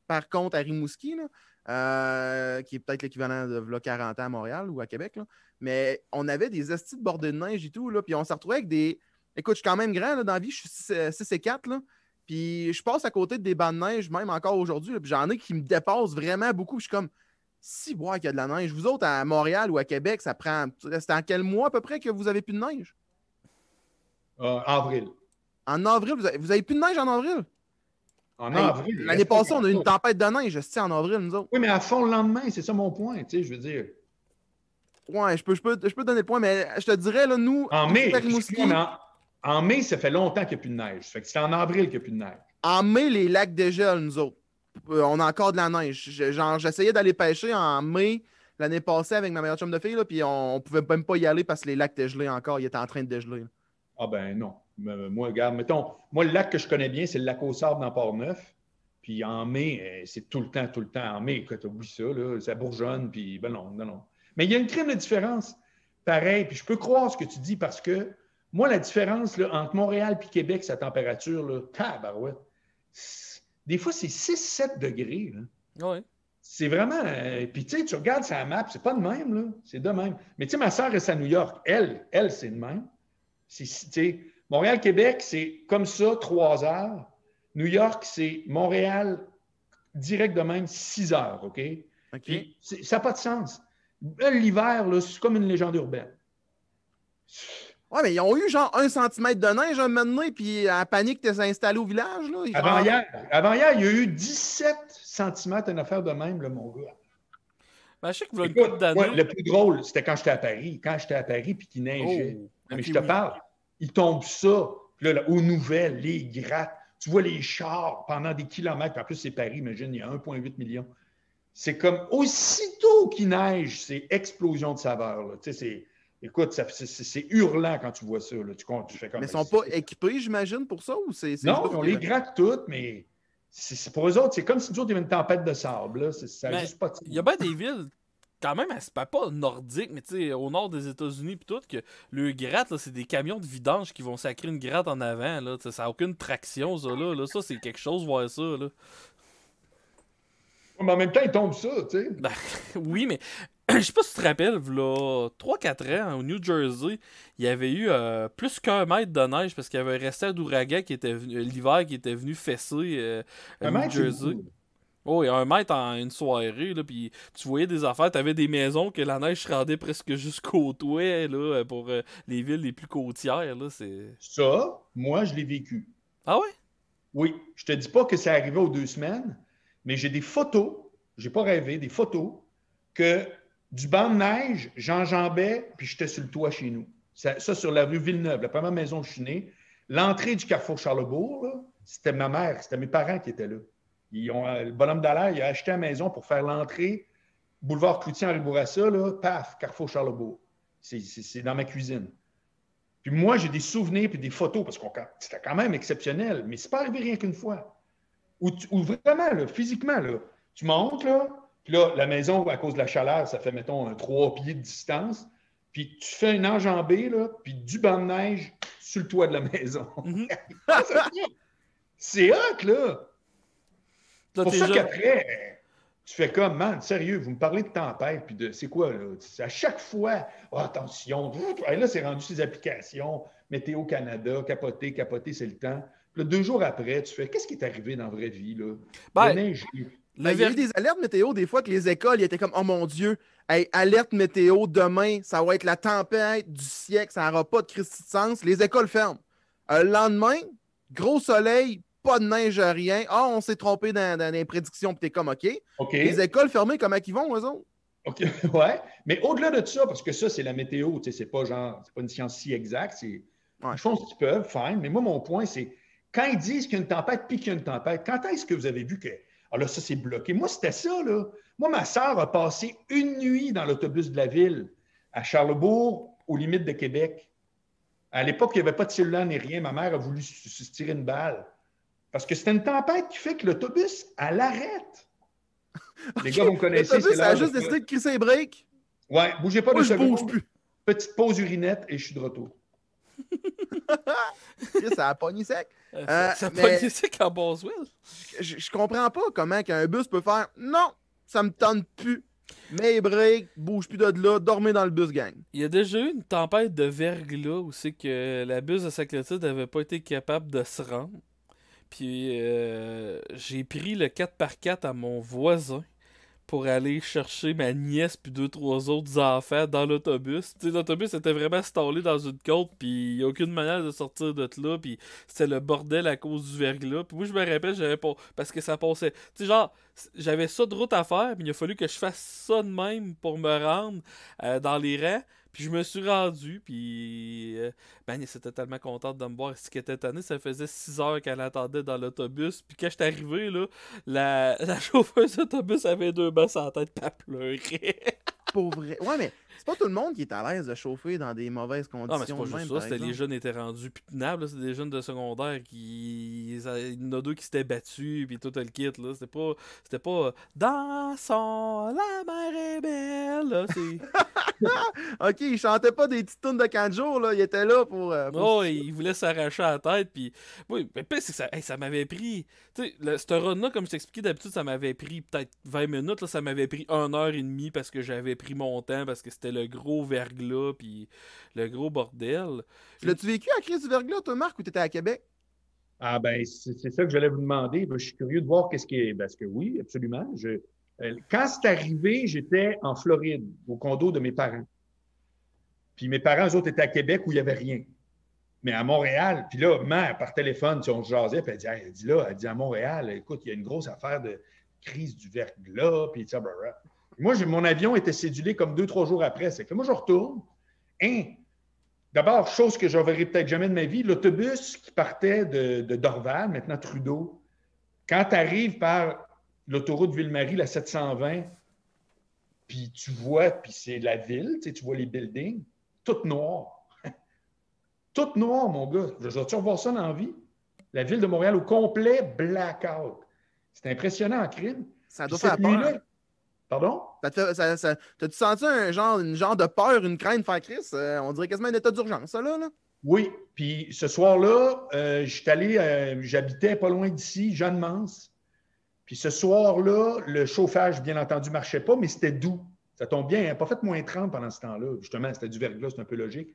Speaker 5: par contre, à Rimouski, là, qui est peut-être l'équivalent de v'là 40 ans à Montréal ou à Québec, là, mais on avait des estis de bordées de neige et tout, là, puis on s'est retrouvé avec des... Écoute, je suis quand même grand là, dans la vie, je suis 6 et 4, là, puis je passe à côté de des bancs de neige, même encore aujourd'hui, là, puis j'en ai qui me dépassent vraiment beaucoup. Je suis comme, si boire qu'il y a de la neige. Vous autres, à Montréal ou à Québec, ça prend... C'est en quel mois à peu près que vous avez plus de neige?
Speaker 4: Avril.
Speaker 5: En avril? Vous avez plus de neige en avril?
Speaker 4: En avril.
Speaker 5: L'année passée, on a eu une tempête de neige, en avril, nous autres.
Speaker 4: Oui, mais à fond le lendemain, c'est ça mon point, tu sais, je veux dire.
Speaker 5: Ouais, je peux donner le point, mais je te dirais, là, nous...
Speaker 4: En mai, en mai, ça fait longtemps qu'il n'y a plus de neige. Fait que c'est en avril qu'il n'y a plus de neige.
Speaker 5: En mai, les lacs dégèlent, nous autres. On a encore de la neige. J'essayais d'aller pêcher en mai l'année passée avec ma meilleure chum de fille, là, puis on pouvait même pas y aller parce que les lacs étaient gelés encore. Ils étaient en train de dégeler. Là.
Speaker 4: Ah ben non. Moi, regarde, mettons, moi, le lac que je connais bien, c'est le lac aux Sables dans Port-Neuf. Puis en mai, c'est tout le temps. En mai, écoute, oublie ça, là, ça bourgeonne, puis ben non. Mais il y a une crème de différence. Pareil, puis je peux croire ce que tu dis parce que moi, la différence là, entre Montréal et Québec, sa température, là, tabarouette, des fois, c'est 6-7 degrés. Là.
Speaker 3: Oui.
Speaker 4: C'est vraiment. Puis, tu sais, tu regardes sa map, c'est pas de même, là. C'est de même. Mais, tu sais, ma sœur reste à New York. Elle, c'est de même. Tu sais, Montréal-Québec, c'est comme ça, 3 heures. New York, c'est Montréal, direct de même, 6 heures, OK?
Speaker 5: OK.
Speaker 4: Puis, ça n'a pas de sens. L'hiver, là, c'est comme une légende urbaine.
Speaker 5: Ouais, mais ils ont eu genre 1 centimètre de neige un moment donné, puis à panique, t'es installé au village, là.
Speaker 4: Avant-hier, il y a eu 17 cm une affaire de même, là, mon gars.
Speaker 3: Ben, je sais que vous avez une
Speaker 4: Écoute,
Speaker 3: couple d'années.
Speaker 4: moi, le plus drôle, c'était quand j'étais à Paris. Quand j'étais à Paris puis qu'il neigeait.
Speaker 3: Oh,
Speaker 4: Mais
Speaker 3: ok,
Speaker 4: je te
Speaker 3: oui.
Speaker 4: parle, il tombe ça. Puis là, aux nouvelles, les grattes. Tu vois les chars pendant des kilomètres. En plus, c'est Paris, imagine, il y a 1,8 million. C'est comme aussitôt qu'il neige, c'est explosion de saveur. Là. Tu sais, écoute, c'est hurlant quand tu vois ça. Là. Tu fais comme,
Speaker 5: Mais ils sont pas équipés, j'imagine, pour ça? Ou c'est
Speaker 4: non,
Speaker 5: juste
Speaker 4: on
Speaker 5: que-
Speaker 4: les gratte toutes, mais pour eux autres, c'est comme si nous autres, il y avait une tempête de sable. Là. Ça n'a
Speaker 3: Mais
Speaker 4: juste pas de sens.
Speaker 3: il y a bien des villes, quand même, c'est pas nordique, mais tu sais, au nord des États-Unis pis tout, que le gratte, là, c'est des camions de vidange qui vont sacrer une gratte en avant, là. Ça n'a aucune traction, ça, là. Ça, c'est quelque chose, voir ça, là.
Speaker 4: Mais en même temps, il tombe ça, tu sais.
Speaker 3: Ben, oui, mais je sais pas si tu te rappelles, là, 3-4 ans, au New Jersey, il y avait eu plus qu'un mètre de neige parce qu'il y avait un restant d'ouragan qui était venu, l'hiver qui était venu fesser
Speaker 4: Un
Speaker 3: New
Speaker 4: mètre, c'est
Speaker 3: Jersey.
Speaker 4: beaucoup.
Speaker 3: Oh, et 1 mètre en une soirée, là, puis tu voyais des affaires, t'avais des maisons que la neige se rendait presque jusqu'au toit, là, pour les villes les plus côtières, là, c'est...
Speaker 4: Ça, moi, je l'ai vécu.
Speaker 3: Ah ouais?
Speaker 4: Oui, je te dis pas que ça arrivait aux 2 semaines, mais j'ai des photos, j'ai pas rêvé, des photos que du banc de neige, j'enjambais, puis j'étais sur le toit chez nous. Ça sur la rue Villeneuve, la première maison où je suis né. L'entrée du Carrefour Charlebourg, là, c'était ma mère, c'était mes parents qui étaient là. Le bonhomme Dallaire, il a acheté la maison pour faire l'entrée, boulevard Cloutier, Henri Bourassa, là, paf, Carrefour Charlebourg. C'est dans ma cuisine. Puis moi, j'ai des souvenirs puis des photos, parce que c'était quand même exceptionnel, mais c'est pas arrivé rien qu'une fois. Où vraiment, là, physiquement, là, tu montes, là, puis là, la maison, à cause de la chaleur, ça fait, mettons, 3 pieds de distance, puis tu fais une enjambée, là, puis du banc de neige sur le toit de la maison.
Speaker 3: Mhm.
Speaker 4: C'est hot, là!
Speaker 3: Là,
Speaker 4: Pour
Speaker 3: t'es
Speaker 4: ça
Speaker 3: jeune.
Speaker 4: qu'après, tu fais comme, man, sérieux, vous me parlez de tempête, puis de, c'est quoi, là? À chaque fois, oh, attention, et là, c'est rendu ces applications, Météo Canada, capoter, c'est le temps. Puis là, 2 jours après, tu fais, qu'est-ce qui est arrivé dans la vraie vie, là?
Speaker 3: Ben,
Speaker 4: Le neige,
Speaker 5: Ben, il y a eu des alertes météo des fois que les écoles ils étaient comme oh mon Dieu, hey, alerte météo, demain, ça va être la tempête du siècle, ça n'aura pas de Christi de sens. Les écoles ferment. Le lendemain, gros soleil, pas de neige, rien. Ah, on s'est trompé dans les prédictions, puis t'es comme OK.
Speaker 4: OK.
Speaker 5: Les écoles fermées, comment ils vont, eux autres?
Speaker 4: OK, ouais. Mais au-delà de ça, parce que ça, c'est la météo, tu sais, c'est pas une science si exacte, ils font ce qu'ils peuvent, fine. Mais moi, mon point, c'est quand ils disent qu'il y a une tempête, puis qu'il y a une tempête, quand est-ce que vous avez vu que ah là, ça, c'est bloqué? Moi, c'était ça, là. Moi, ma sœur a passé une nuit dans l'autobus de la ville, à Charlebourg, aux limites de Québec. À l'époque, il n'y avait pas de cellulaire ni rien. Ma mère a voulu se tirer une balle. Parce que c'était une tempête qui fait que l'autobus, elle arrête. Les gars, vous me connaissez.
Speaker 5: L'autobus,
Speaker 4: c'est
Speaker 5: ça a
Speaker 4: l'heure
Speaker 5: juste
Speaker 4: de-
Speaker 5: décidé de crisser les breaks.
Speaker 4: Ouais, bougez pas
Speaker 5: Moi,
Speaker 4: deux
Speaker 5: je bouge
Speaker 4: secondes.
Speaker 5: plus.
Speaker 4: Petite pause urinette et je suis de retour.
Speaker 5: Ça a pogné sec.
Speaker 3: Ça
Speaker 5: mais-
Speaker 3: pas été ça qu'en Boswell.
Speaker 5: Je comprends pas comment qu'un bus peut faire non, ça me tente plus. Mets les breaks, bouge plus de là, dormez dans le bus, gang.
Speaker 3: Il y a déjà eu une tempête de verglas où c'est que la bus de Saint-Clotilde n'avait pas été capable de se rendre. Puis j'ai pris le 4x4 à mon voisin pour aller chercher ma nièce puis 2-3 autres enfants dans l'autobus. Tu sais, l'autobus était vraiment stallé dans une côte, puis il n'y a aucune manière de sortir de là, puis c'était le bordel à cause du verglas. Puis moi, je me rappelle, j'avais pas... parce que ça passait... Tu sais, genre, j'avais ça de route à faire, mais il a fallu que je fasse ça de même pour me rendre dans les rangs. Puis je me suis rendu, puis ben, elle était tellement contente de me voir. Ce qui était tanné, ça faisait 6 heures qu'elle attendait dans l'autobus. Puis quand j'étais arrivé, là, la chauffeuse d'autobus avait 2 bosses en tête, puis elle pleurait.
Speaker 5: Pour vrai. Ouais, mais c'est pas tout le monde qui est à l'aise de chauffer dans des mauvaises
Speaker 3: Non,
Speaker 5: conditions.
Speaker 3: mais c'est pas
Speaker 5: de
Speaker 3: juste
Speaker 5: même,
Speaker 3: ça,
Speaker 5: par
Speaker 3: c'était les
Speaker 5: exemple.
Speaker 3: jeunes étaient rendus plus tenables, là. C'est des jeunes de secondaire qui il y en a deux qui s'étaient battus, puis tout le kit, là. C'était pas Dansons, la mer est belle, là.
Speaker 5: Ok, il chantait pas des petites tunes de 4 jours, là. Il était là pour
Speaker 3: Oh, il voulait s'arracher la tête, puis... Oui, mais c'est que ça m'avait pris... Tu sais, ce run-là, comme je t'expliquais, d'habitude, ça m'avait pris peut-être 20 minutes, là, ça m'avait pris 1h30 parce que j'avais pris mon temps, parce que c'était le gros verglas, puis le gros bordel.
Speaker 5: L'as-tu vécu à crise du verglas, toi, Marc, ou t'étais à Québec?
Speaker 4: Ah ben, c'est ça que j'allais vous demander. Je suis curieux de voir qu'est-ce qui est... Parce que oui, absolument. Quand c'est arrivé, j'étais en Floride, au condo de mes parents. Puis mes parents, eux autres, étaient à Québec où il n'y avait rien. Mais à Montréal, puis là, mère, par téléphone, on se jasait, puis elle dit à Montréal, écoute, il y a une grosse affaire de crise du verglas, puis ça, blablabla. Moi, mon avion était cédulé comme 2-3 jours après. C'est que moi, je retourne. D'abord, chose que je ne verrai peut-être jamais de ma vie, l'autobus qui partait de Dorval, maintenant Trudeau, quand tu arrives par l'autoroute Ville-Marie, la 720, puis tu vois, puis c'est la ville, tu vois les buildings, tout noir. Tout noir, mon gars. Je vais-tu revoir ça dans la vie? La ville de Montréal au complet, blackout. C'est impressionnant en crime.
Speaker 5: Ça doit
Speaker 4: Puis
Speaker 5: faire
Speaker 4: cette
Speaker 5: peur.
Speaker 4: nuit-là- Pardon?
Speaker 5: T'as-tu senti une genre de peur, une crainte faire Chris? On dirait quasiment un état d'urgence, ça, là.
Speaker 4: Oui. Puis ce soir-là, j'habitais pas loin d'ici, Jeanne-Mance. Puis ce soir-là, le chauffage, bien entendu, ne marchait pas, mais c'était doux. Ça tombe bien. Il n'a pas fait moins 30 pendant ce temps-là. Justement, c'était du verglas, c'est un peu logique.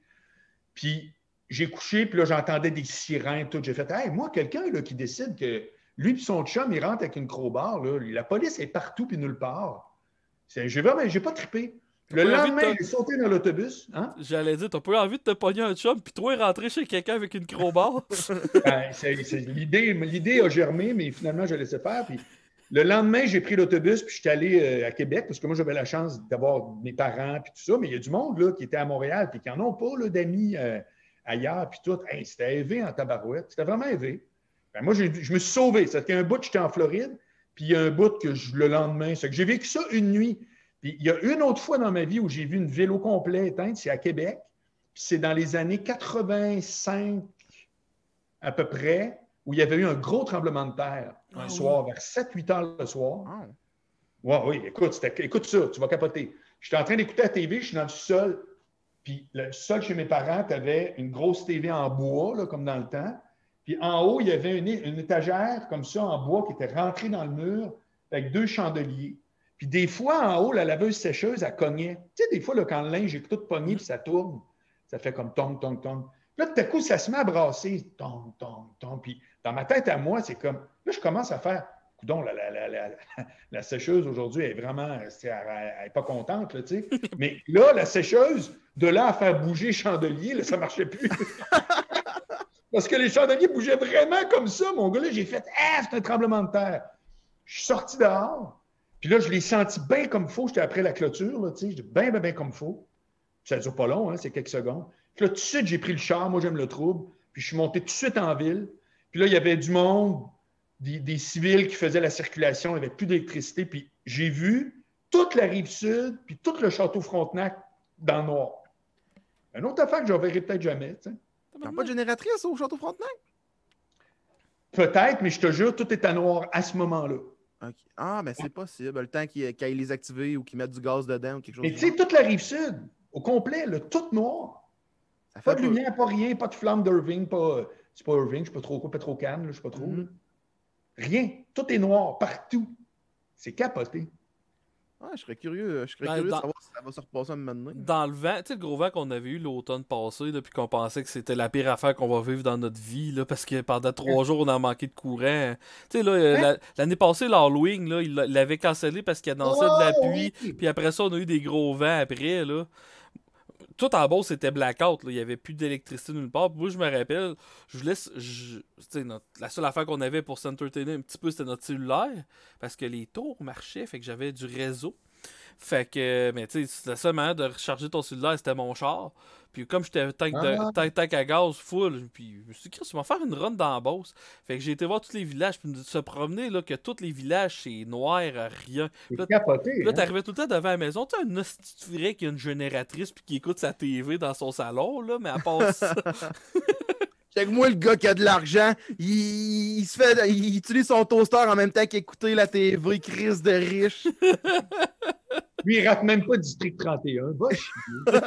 Speaker 4: Puis j'ai couché, puis là, j'entendais des sirènes, tout. J'ai fait, hey, moi, quelqu'un là, qui décide que lui et son chum, il rentre avec une crowbar, là. La police est partout puis nulle part. J'ai pas trippé. Le
Speaker 3: pas envie
Speaker 4: lendemain,
Speaker 3: de
Speaker 4: j'ai sauté dans l'autobus. Hein?
Speaker 3: J'allais dire, t'as pas envie de te pogner un chum, puis toi, rentrer chez quelqu'un avec une crowbar?
Speaker 4: L'idée a germé, mais finalement, je laissais faire. Puis le lendemain, j'ai pris l'autobus, puis je suis allé à Québec, parce que moi, j'avais la chance d'avoir mes parents, puis tout ça. Mais il y a du monde là, qui était à Montréal, puis qui n'en ont pas là, d'amis ailleurs, puis tout. Hey, c'était élevé en tabarouette. C'était vraiment élevé. Ben, moi, je me suis sauvé. C'est qu'il y a un bout, j'étais en Floride, puis il y a un bout que le lendemain, c'est que j'ai vécu ça une nuit. Puis il y a une autre fois dans ma vie où j'ai vu une ville au complet éteinte, c'est à Québec. Puis c'est dans les années 85 à peu près, où il y avait eu un gros tremblement de terre un soir, vers 7-8 heures le soir. Oui, écoute ça, tu vas capoter. J'étais en train d'écouter la TV, je suis dans le sol, puis le sol chez mes parents, tu avais une grosse TV en bois, là, comme dans le temps. Puis en haut, il y avait une étagère comme ça en bois qui était rentrée dans le mur avec 2 chandeliers. Puis des fois, en haut, la laveuse sécheuse, elle cognait. Tu sais, des fois, là, quand le linge est tout pogné puis ça tourne, ça fait comme tong, tong, tong. Puis là, tout à coup, ça se met à brasser. Tong, tong, tong. Puis dans ma tête à moi, c'est comme... Là, je commence à faire... Coudon, la sécheuse aujourd'hui est vraiment... Elle n'est pas contente, là, tu sais. Mais là, la sécheuse, de là à faire bouger le chandelier, là, ça ne marchait plus. Parce que les chandeliers bougeaient vraiment comme ça, mon gars. Là, j'ai fait « Ah, c'est un tremblement de terre! » Je suis sorti dehors. Puis là, je l'ai senti bien comme il faut. J'étais après la clôture, là, tu sais, bien comme il faut. Puis ça ne dure pas long, hein, c'est quelques secondes. Puis là, tout de suite, j'ai pris le char. Moi, j'aime le trouble. Puis je suis monté tout de suite en ville. Puis là, il y avait du monde, des civils qui faisaient la circulation. Il n'y avait plus d'électricité. Puis j'ai vu toute la rive sud, puis tout le château Frontenac dans le noir. Une autre affaire que je ne verrai peut-être jamais, tu sais.
Speaker 5: T'as pas de génératrice au Château Frontenac?
Speaker 4: Peut-être, mais je te jure, tout est à noir à ce moment-là.
Speaker 5: Okay. Ah, mais c'est possible. Le temps qu'ils aillent les activer ou qu'ils mettent du gaz dedans ou quelque chose.
Speaker 4: Mais tu sais, toute la rive sud, au complet, là, tout noir.
Speaker 5: Ça fait
Speaker 4: Pas de lumière, pas rien, pas de flamme d'Irving, c'est pas Irving, je sais pas trop quoi, Petrocan, je sais pas trop.
Speaker 5: Mm-hmm.
Speaker 4: Rien. Tout est noir, partout. C'est capoté.
Speaker 5: Ah, je serais curieux de savoir si ça va se repasser un moment donné.
Speaker 3: Dans le vent, tu sais, le gros vent qu'on avait eu l'automne passé, là, puis qu'on pensait que c'était la pire affaire qu'on va vivre dans notre vie, là, parce que pendant 3 jours, on a manqué de courant. Tu sais, là, l'année passée, l'Halloween, là, il l'avait cancellé parce qu'il annonçait de la pluie, puis après ça, on a eu des gros vents après, là. Tout en bas, c'était blackout, là. Il n'y avait plus d'électricité nulle part. Puis moi, je me rappelle, la seule affaire qu'on avait pour s'entertainer un petit peu, c'était notre cellulaire, parce que les tours marchaient, fait que j'avais du réseau. Fait que, mais tu sais, la seule manière de recharger ton cellulaire, c'était mon char. Puis comme j'étais tank à gaz full, puis je me suis dit, Chris, tu vas faire une run dans la Beauce. Fait que j'ai été voir tous les villages, puis se promener, là, que tous les villages, c'est noir, rien.
Speaker 4: C'est capoté.
Speaker 3: Là, t'arrivais tout le temps devant la maison, tu sais, un hostie qui a une génératrice, puis qui écoute sa TV dans son salon, là, mais à part ça...
Speaker 5: Check moi le gars qui a de l'argent, il utilise son toaster en même temps qu'écouter la TV, crise de riche.
Speaker 4: Lui, il rate même pas District 31. Va chier.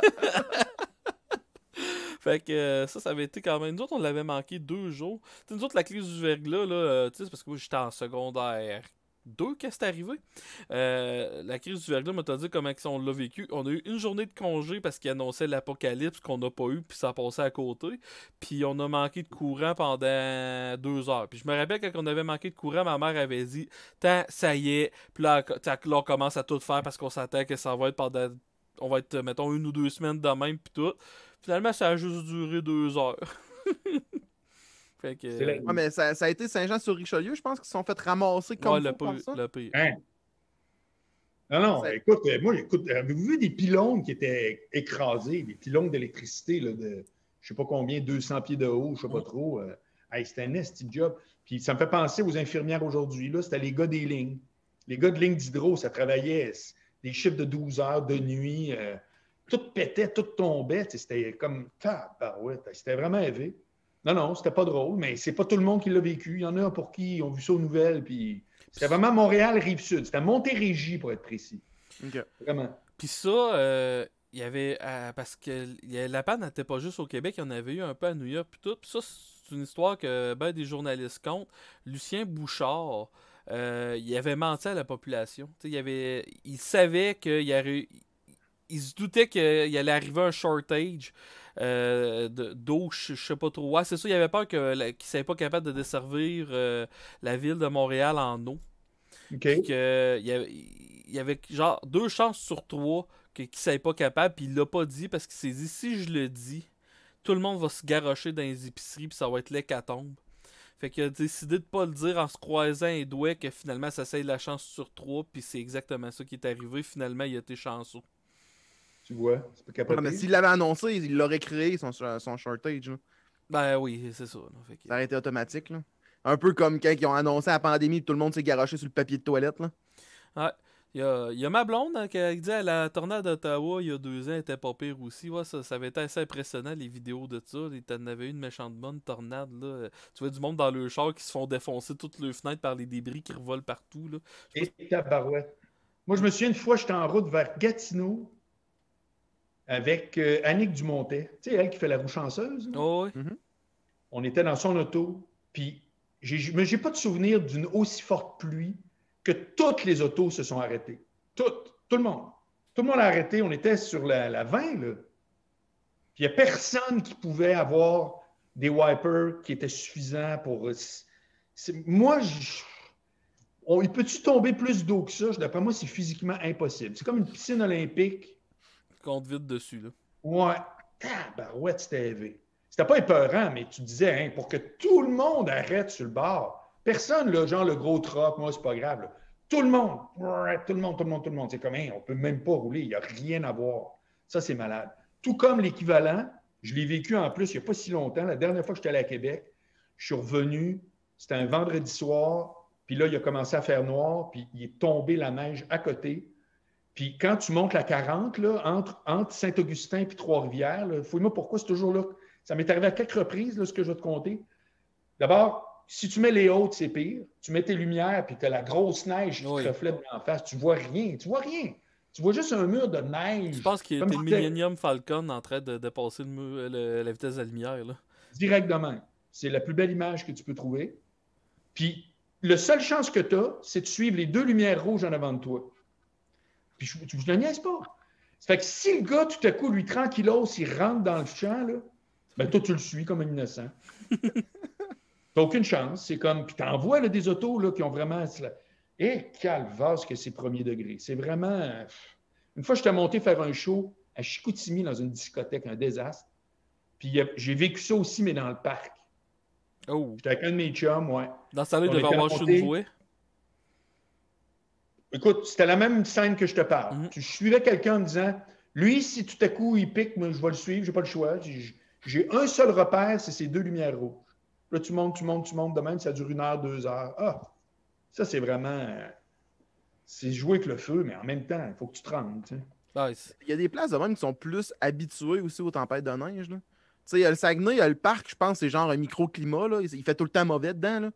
Speaker 3: Fait que ça avait été quand même. Nous autres, on l'avait manqué 2 jours. T'sais, nous autres, la crise du verglas, là, c'est parce que moi, j'étais en secondaire 2 quand c'est arrivé. La crise du verglas, m'a dit comment on l'a vécu. On a eu une journée de congé parce qu'il annonçait l'apocalypse qu'on n'a pas eu, puis ça passait à côté. Puis on a manqué de courant pendant 2 heures. Puis je me rappelle quand on avait manqué de courant, ma mère avait dit ça y est. Puis là, on commence à tout faire parce qu'on s'attend que ça va être pendant. On va être, mettons, 1 ou 2 semaines de même, puis tout. Finalement, ça a juste duré 2 heures. Fait que.
Speaker 5: Ouais, mais ça a été Saint-Jean-sur-Richelieu, je pense qu'ils se sont fait ramasser comme
Speaker 3: le
Speaker 5: ça par ça.
Speaker 3: le pire.
Speaker 4: Hein? Non, écoute, avez-vous vu des pylônes qui étaient écrasés, des pylônes d'électricité là, de je sais pas combien, 200 pieds de haut, je sais pas trop. Hey, c'était un esti job. Puis ça me fait penser aux infirmières aujourd'hui. Là, c'était les gars des lignes. Les gars de ligne d'hydro, ça travaillait des chiffres de 12 heures de nuit. Tout pétait, tout tombait. C'était comme tabarouette. C'était vraiment élevé. Non, c'était pas drôle, mais c'est pas tout le monde qui l'a vécu. Il y en a pour qui ont vu ça aux nouvelles. Puis c'était vraiment Montréal, Rive-Sud. C'était Montérégie, pour être précis.
Speaker 5: Okay.
Speaker 4: Vraiment.
Speaker 3: Puis ça, il y avait. Parce que la panne n'était pas juste au Québec, il y en avait eu un peu à New York. Puis tout. Puis ça, c'est une histoire que ben des journalistes comptent. Lucien Bouchard, il avait menti à la population. Il savait qu'il y aurait. Il se doutait qu'il allait arriver un shortage d'eau, je sais pas trop. Ouais, c'est ça, il avait peur qu'il ne soit pas capable de desservir la ville de Montréal en eau.
Speaker 4: OK.
Speaker 3: Puis il y avait genre 2 chances sur 3 qu'il ne soit pas capable, puis il l'a pas dit parce qu'il s'est dit si je le dis, tout le monde va se garrocher dans les épiceries, puis ça va être l'hécatombe. Fait qu'il a décidé de pas le dire en se croisant les doigts que finalement ça s'est la chance sur 3, puis c'est exactement ça qui est arrivé. Finalement, il a été chanceux.
Speaker 4: Tu vois, c'est pas capable.
Speaker 5: Mais s'il l'avait annoncé, il l'aurait créé, son shortage. Là.
Speaker 3: Ben oui, c'est ça. Là. Fait que...
Speaker 5: Ça aurait été automatique. Là. Un peu comme quand ils ont annoncé la pandémie et tout le monde s'est garoché sur le papier de toilette. Là.
Speaker 3: Ouais. Il y a ma blonde hein, qui dit à la tornade d'Ottawa il y a 2 ans, elle était pas pire aussi. Ouais, ça avait été assez impressionnant les vidéos de ça. T'en avais une méchante bonne tornade. Là. Tu vois du monde dans le char qui se font défoncer toutes leurs fenêtres par les débris qui revolent partout. Là.
Speaker 4: Et tabarouette. Moi, je me souviens une fois, j'étais en route vers Gatineau avec Annick Dumontet. Tu sais, elle qui fait la roue chanceuse.
Speaker 3: Oh, oui.
Speaker 5: Mm-hmm.
Speaker 4: On était dans son auto, puis j'ai pas de souvenir d'une aussi forte pluie que toutes les autos se sont arrêtées. Toutes. Tout le monde. Tout le monde a arrêté. On était sur la 20, là. Puis il n'y a personne qui pouvait avoir des wipers qui étaient suffisants pour... Moi, il peut-tu tomber plus d'eau que ça? D'après moi, c'est physiquement impossible. C'est comme une piscine olympique.
Speaker 3: Compte vite dessus, là.
Speaker 4: Ouais. Tabarouette, c'était élevé. C'était pas épeurant, mais tu disais, hein, pour que tout le monde arrête sur le bord. Personne, là, genre le gros troc, moi, c'est pas grave. Là. Tout le monde. Tout le monde. C'est comme, hein, on peut même pas rouler. Il n'y a rien à voir. Ça, c'est malade. Tout comme l'équivalent, je l'ai vécu en plus il n'y a pas si longtemps. La dernière fois que j'étais allé à Québec, je suis revenu. C'était un vendredi soir. Puis là, il a commencé à faire noir. Puis il est tombé la neige à côté. Puis quand tu montes la 40, là, entre Saint-Augustin et Trois-Rivières, fouille-moi pourquoi c'est toujours là. Ça m'est arrivé à quelques reprises, là, ce que je vais te compter. D'abord, si tu mets les hautes, c'est pire. Tu mets tes lumières, puis tu as la grosse neige qui te reflète en face. Tu vois rien. Tu vois rien. Tu vois juste un mur de neige.
Speaker 3: Je pense qu'il était le Millennium Falcon en train de dépasser la vitesse de la lumière. Là.
Speaker 4: Directement. C'est la plus belle image que tu peux trouver. Puis, la seule chance que tu as, c'est de suivre les 2 lumières rouges en avant de toi. Puis, je ne niaise pas. Ça fait que si le gars, tout à coup, lui, tranquillos, il rentre dans le champ, là, ben toi, tu le suis comme un innocent. T'as aucune chance. C'est comme... Puis t'envoies là, des autos là, qui ont vraiment... calvasse que c'est premier degré. C'est vraiment... Une fois, j'étais monté faire un show à Chicoutimi dans une discothèque, un désastre. Puis j'ai vécu ça aussi, mais dans le parc.
Speaker 3: Oh.
Speaker 4: J'étais avec un de mes chums, ouais.
Speaker 3: Dans ce temps-là, il devait avoir Chouinoué.
Speaker 4: Écoute, c'était la même scène que je te parle. Je suivais quelqu'un en me disant, lui, si tout à coup, il pique, moi, je vais le suivre, j'ai pas le choix. J'ai un seul repère, c'est ces 2 lumières rouges. Là, tu montes de même, ça dure 1 heure, 2 heures. Ah, ça, c'est vraiment... c'est jouer avec le feu, mais en même temps, il faut que tu te rendes. Tu sais.
Speaker 3: Nice.
Speaker 5: Il y a des places de même qui sont plus habituées aussi aux tempêtes de neige. Là. sais, il y a le Saguenay, il y a le parc, je pense, c'est genre un microclimat, là. Il fait tout le temps mauvais dedans,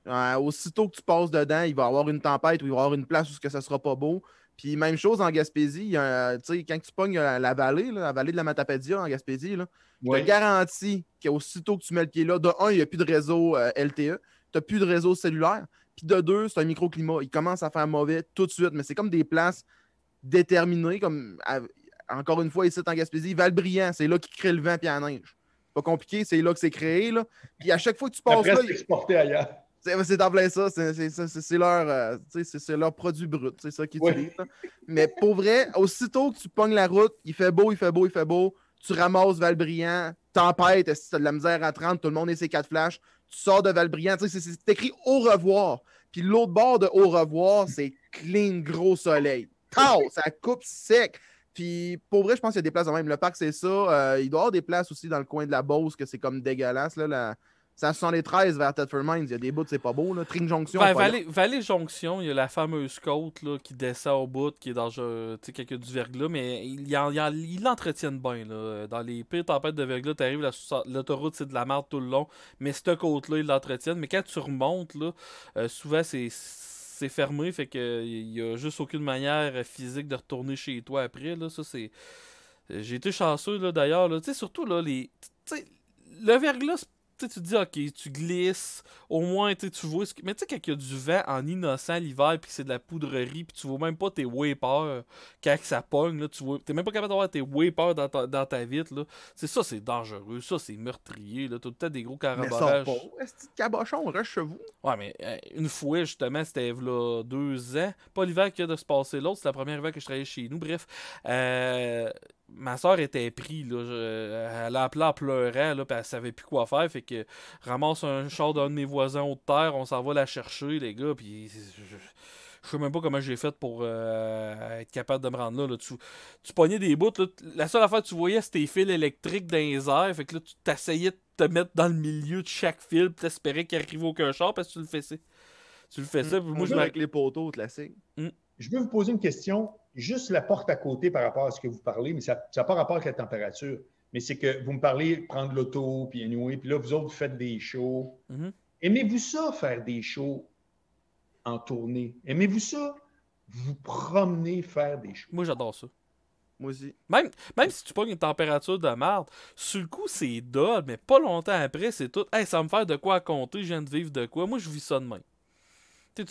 Speaker 5: là. Aussitôt que tu passes dedans, il va y avoir une tempête ou il va y avoir une place où ça sera pas beau. Puis même chose en Gaspésie, tu sais, quand tu pognes la vallée, là, la vallée de la Matapédia en Gaspésie, là, je te
Speaker 4: Ouais.
Speaker 5: garantis qu'aussitôt que tu mets le pied là, de un, il n'y a plus de réseau LTE, tu n'as plus de réseau cellulaire. Puis de deux, c'est un microclimat. Il commence à faire mauvais tout de suite, mais c'est comme des places déterminées, comme encore une fois, ici en Gaspésie, Valbriand, c'est là qu'ils créent le vent et la neige. Pas compliqué, c'est là que c'est créé. Là. Puis à chaque fois que tu passes
Speaker 4: Après,
Speaker 5: là,
Speaker 4: c'est exporté ailleurs.
Speaker 5: c'est en plein ça, c'est leur, c'est leur produit brut, c'est ça qu'ils utilisent. Là. Mais pour vrai, aussitôt que tu pognes la route, il fait beau, tu ramasses Valbriand, tempête, si tu as de la misère à 30, tout le monde est ses 4 flashs, tu sors de Valbriand, c'est écrit au revoir. Puis l'autre bord de au revoir, c'est clean, gros soleil. Tau, ça coupe sec. Puis pour vrai, je pense qu'il y a des places de même. Le parc, c'est ça. Il doit y avoir des places aussi dans le coin de la Beauce que c'est comme dégueulasse. Là, c'est à 73 vers Thetford Mines. Il y a des bouts, c'est pas beau. Là. Tring Jonction.
Speaker 3: Valley Jonction, il y a la fameuse côte là, qui descend au bout, qui est dans quelques du verglas, mais ils l'entretiennent bien. Là. Dans les pires tempêtes de verglas, tu arrives, l'autoroute, c'est de la merde tout le long, mais cette côte-là, ils l'entretiennent. Mais quand tu remontes, là, souvent, c'est fermé, fait qu'il n'y a juste aucune manière physique de retourner chez toi après. Là. Ça, c'est... J'ai été chanceux, là, d'ailleurs. Là. Surtout, là, le verglas, tu te dis, ok, tu glisses, au moins, tu vois. Mais tu sais, quand il y a du vent en innocent l'hiver, puis que c'est de la poudrerie, puis tu vois même pas tes wipers quand ça pogne, là, t'es même pas capable d'avoir tes wipers dans ta vitre, là. C'est dangereux, ça, c'est meurtrier, là. T'as tout le temps des gros caraborages.
Speaker 5: Mais ça pas. Est-ce que cabochon, reste chez vous?
Speaker 3: Ouais, mais une fois, justement, c'était là 2 ans. Pas l'hiver qui a de se passer l'autre, c'est la première hiver que je travaillais chez nous. Bref, ma soeur était prise, là. Elle a appelé en pleurant, là, puis elle savait plus quoi faire. Fait que ramasse un char d'un de mes voisins haute terre, on s'en va la chercher, les gars, puis je sais même pas comment j'ai fait pour être capable de me rendre là. Tu pognais des bouts, là. La seule affaire que tu voyais, c'était tes fils électriques dans les airs. Fait que là, tu t'essayais de te mettre dans le milieu de chaque fil, puis t'espérais qu'il arrive aucun char, parce que tu le faisais.
Speaker 5: Moi, je avec les poteaux classiques.
Speaker 4: Je veux vous poser une question, juste la porte à côté par rapport à ce que vous parlez, mais ça n'a pas rapport avec la température. Mais c'est que vous me parlez de prendre l'auto, puis anyway, puis là, vous autres, vous faites des shows. Aimez-vous ça, faire des shows en tournée? Aimez-vous ça, vous promener, faire des shows?
Speaker 3: Moi, j'adore ça.
Speaker 5: Moi aussi.
Speaker 3: Même si tu pognes une température de merde, sur le coup, c'est dull, mais pas longtemps après, c'est tout. Hey, ça va me faire de quoi à compter, je viens de vivre de quoi. Moi, je vis ça de même.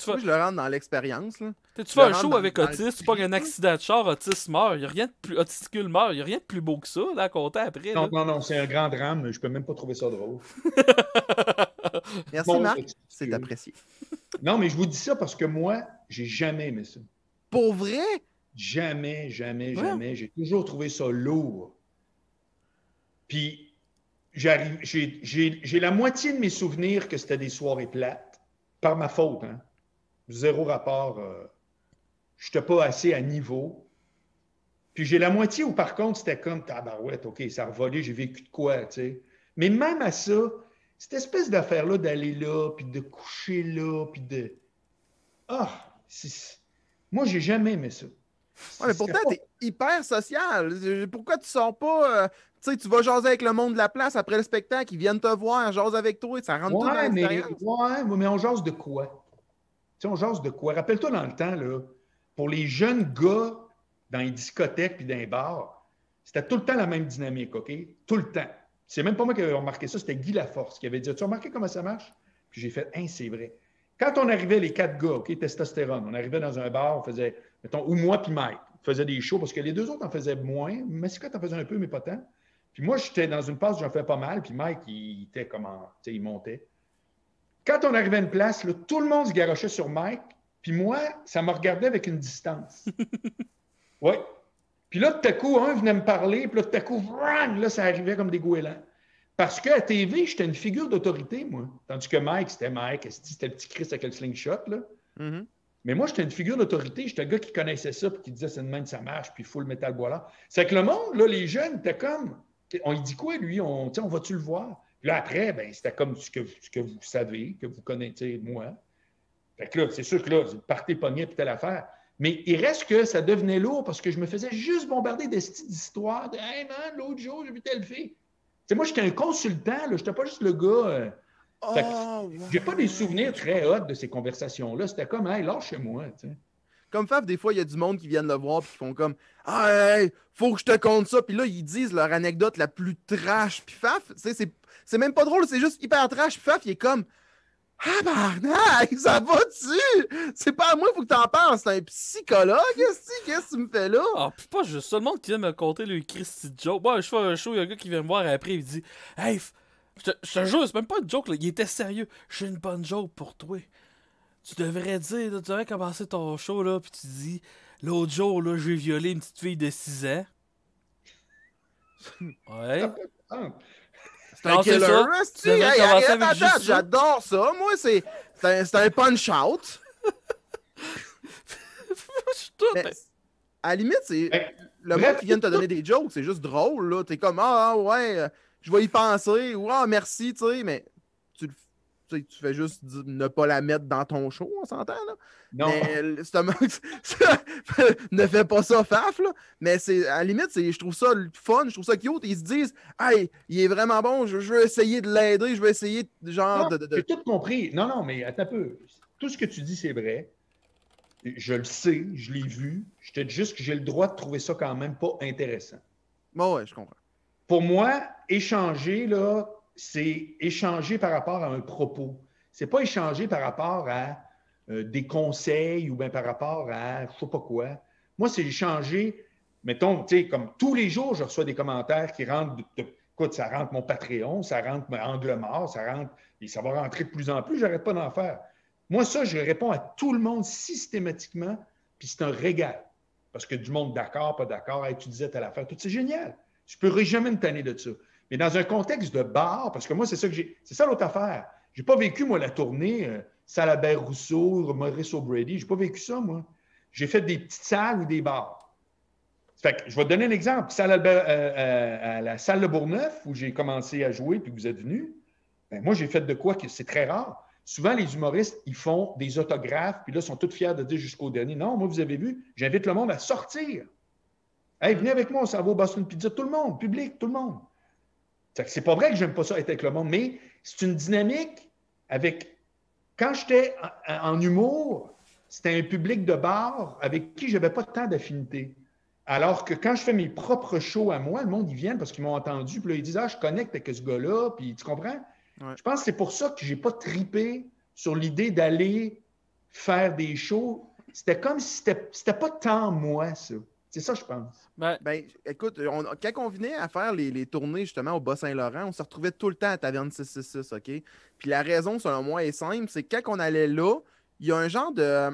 Speaker 5: Moi, je le rentre dans l'expérience.
Speaker 3: Tu fais un show avec Otis, tu pognes un accident de char, Otis meurt. Il y a rien de plus. Otiscule meurt. Il n'y a rien de plus beau que ça, là, à compter après.
Speaker 4: Non,
Speaker 3: là.
Speaker 4: non, c'est un grand drame. Je peux même pas trouver ça drôle.
Speaker 5: Merci,
Speaker 4: Bon,
Speaker 5: Marc. C'est apprécié.
Speaker 4: Non, mais je vous dis ça parce que moi, j'ai jamais aimé ça.
Speaker 5: Pour vrai?
Speaker 4: Jamais. J'ai toujours trouvé ça lourd. Puis, j'ai la moitié de mes souvenirs que c'était des soirées plates, par ma faute, hein. Zéro rapport. Je n'étais pas assez à niveau. Puis j'ai la moitié où, par contre, c'était comme tabarouette, OK, ça a revolé, j'ai vécu de quoi, tu sais. Mais même à ça, cette espèce d'affaire-là d'aller là, puis de coucher là, puis de... Moi, j'ai jamais aimé ça.
Speaker 5: Ouais, mais pourtant, t'es hyper social. Pourquoi tu sors pas... tu sais, tu vas jaser avec le monde de la place après le spectacle, ils viennent te voir, jase avec toi, ça rentre tout dans l'expérience.
Speaker 4: Mais on jase de quoi? Tu sais, on jase de quoi? Rappelle-toi dans le temps, là, pour les jeunes gars dans les discothèques puis dans les bars, c'était tout le temps la même dynamique, OK? Tout le temps. C'est même pas moi qui avais remarqué ça, c'était Guy Laforce qui avait dit « Tu as remarqué comment ça marche? » Puis j'ai fait « Hein, c'est vrai. » Quand on arrivait, les 4 gars, OK, testostérone, on arrivait dans un bar, on faisait, mettons, ou moi puis Mike, on faisait des shows parce que les deux autres en faisaient moins, mais c'est quand en faisait un peu, mais pas tant. Puis moi, j'étais dans une passe où j'en faisais pas mal, puis Mike, il était comment, tu sais, il montait. Quand on arrivait à une place, là, tout le monde se garochait sur Mike, puis moi, ça me regardait avec une distance. Oui. Puis là, tout à coup, un venait me parler, puis là, tout à coup, là, ça arrivait comme des goélands. Parce qu'à TV, j'étais une figure d'autorité, moi. Tandis que Mike, c'était le petit Chris avec le slingshot, là.
Speaker 5: Mm-hmm.
Speaker 4: Mais moi, j'étais une figure d'autorité. J'étais un gars qui connaissait ça, puis qui disait, c'est de même, ça marche, puis il faut le métal boilant. C'est que le monde, là, les jeunes, étaient comme, on lui dit quoi, lui? On va-tu le voir? Puis là, après, ben, c'était comme ce que vous savez, que vous connaissez, moi. Fait que là, c'est sûr que là, partez pogné, puis telle affaire. Mais il reste que ça devenait lourd parce que je me faisais juste bombarder d'histoires de « Hey man, l'autre jour, j'ai vu telle fille. » sais, moi, j'étais un consultant, là. J'étais pas juste le gars. Fait que j'ai pas des souvenirs très hot de ces conversations-là. C'était comme, hey, lâchez-moi, tu sais.
Speaker 5: Comme Faf, des fois, il y a du monde qui viennent le voir et qui font comme ah, hey, faut que je te conte ça. Puis là, ils disent leur anecdote la plus trash. Puis Faf, tu sais, c'est même pas drôle, c'est juste hyper trash. Puis Faf, il est comme ah, barnac, ça va-tu? C'est pas à moi, il faut que t'en parles. C'est un psychologue, qu'est-ce que tu me fais là?
Speaker 3: Ah, puis pas juste ça, le monde qui vient me conter le Christy de joke. Moi, je fais un show, il y a un gars qui vient me voir après, il dit hey, je te jure, c'est même pas une joke, là. Il était sérieux. J'ai une bonne joke pour toi. Tu devrais dire, là, tu devrais commencer ton show, là, puis tu dis, l'autre jour, là, j'ai violé une petite fille de 6 ans. Ouais.
Speaker 5: C'est un
Speaker 3: Non, c'est
Speaker 5: killer,
Speaker 3: ça.
Speaker 5: esti.
Speaker 3: Tu devrais
Speaker 5: Hey,
Speaker 3: commencer
Speaker 5: arrête,
Speaker 3: avec juste
Speaker 5: attends,
Speaker 3: ça.
Speaker 5: j'adore ça. Moi, c'est un punch-out.
Speaker 3: Je suis tout.
Speaker 5: Mais à la limite, c'est
Speaker 4: Ben,
Speaker 5: le
Speaker 4: bref,
Speaker 5: monde qui vient de te donner des jokes, c'est juste drôle, là. T'es comme, ah, ouais, je vais y penser, ou ah, merci, tu sais, mais tu fais juste ne pas la mettre dans ton show, on s'entend, là.
Speaker 4: Non.
Speaker 5: Mais ne fais pas ça, Faf, là. Mais c'est, à la limite, je trouve ça fun, je trouve ça cute. Ils se disent, hey, il est vraiment bon, je veux essayer de l'aider, je veux essayer, genre,
Speaker 4: Non, j'ai tout compris. Non, mais attends un peu. Tout ce que tu dis, c'est vrai. Je le sais, je l'ai vu. Je te dis juste que j'ai le droit de trouver ça quand même pas intéressant.
Speaker 5: Bon, ouais, je comprends.
Speaker 4: Pour moi, échanger, là, c'est échanger par rapport à un propos. C'est pas échanger par rapport à des conseils ou bien par rapport à je sais pas quoi. Moi, c'est échanger, mettons, tu sais, comme tous les jours, je reçois des commentaires qui rentrent, écoute, ça rentre mon Patreon, ça rentre mon Angle Mort, ça rentre, et ça va rentrer de plus en plus, j'arrête pas d'en faire. Moi, ça, je réponds à tout le monde systématiquement, puis c'est un régal. Parce que du monde d'accord, pas d'accord, hey, tu disais telle affaire, tout c'est génial. Je ne pourrais jamais me tanner de ça. Mais dans un contexte de bar, parce que moi, c'est ça que c'est ça l'autre affaire. J'ai pas vécu, moi, la tournée Salabert Rousseau, Maurice O'Brady. J'ai pas vécu ça, moi. J'ai fait des petites salles ou des bars. Fait que je vais te donner un exemple. À la salle de Bourgneuf, où j'ai commencé à jouer, puis que vous êtes venus, ben moi, j'ai fait de quoi que c'est très rare. Souvent, les humoristes, ils font des autographes, puis là, ils sont tous fiers de dire jusqu'au dernier. Non, moi, vous avez vu, j'invite le monde à sortir. Hey, venez avec moi, on s'en va au Boston Pizza. Tout le monde, public, tout le monde. C'est pas vrai que j'aime pas ça être avec le monde, mais c'est une dynamique avec... Quand j'étais en humour, c'était un public de bar avec qui j'avais pas tant d'affinité. Alors que quand je fais mes propres shows à moi, le monde, ils viennent parce qu'ils m'ont entendu, puis là, ils disent « Ah, je connecte avec ce gars-là », puis tu comprends?
Speaker 5: Ouais.
Speaker 4: Je pense que c'est pour ça que j'ai pas tripé sur l'idée d'aller faire des shows. C'était comme si c'était pas tant moi, ça. C'est ça, je pense.
Speaker 3: Ben,
Speaker 5: Ben, écoute, quand on venait à faire les tournées justement au Bas-Saint-Laurent, on se retrouvait tout le temps à Taverne 666, OK? Puis la raison, selon moi, est simple, c'est que quand on allait là, il y a un genre de...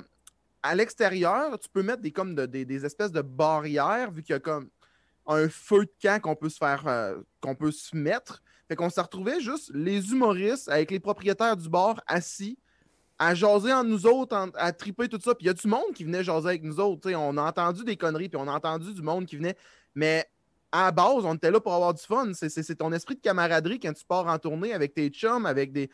Speaker 5: À l'extérieur, tu peux mettre des espèces de barrières, vu qu'il y a comme un feu de camp qu'on peut se faire, qu'on peut se mettre. Fait qu'on se retrouvait juste les humoristes avec les propriétaires du bar assis, à jaser entre nous autres, à triper tout ça. Puis il y a du monde qui venait jaser avec nous autres. T'sais, on a entendu des conneries, puis on a entendu du monde qui venait. Mais à la base, on était là pour avoir du fun. C'est ton esprit de camaraderie quand tu pars en tournée avec tes chums, avec des.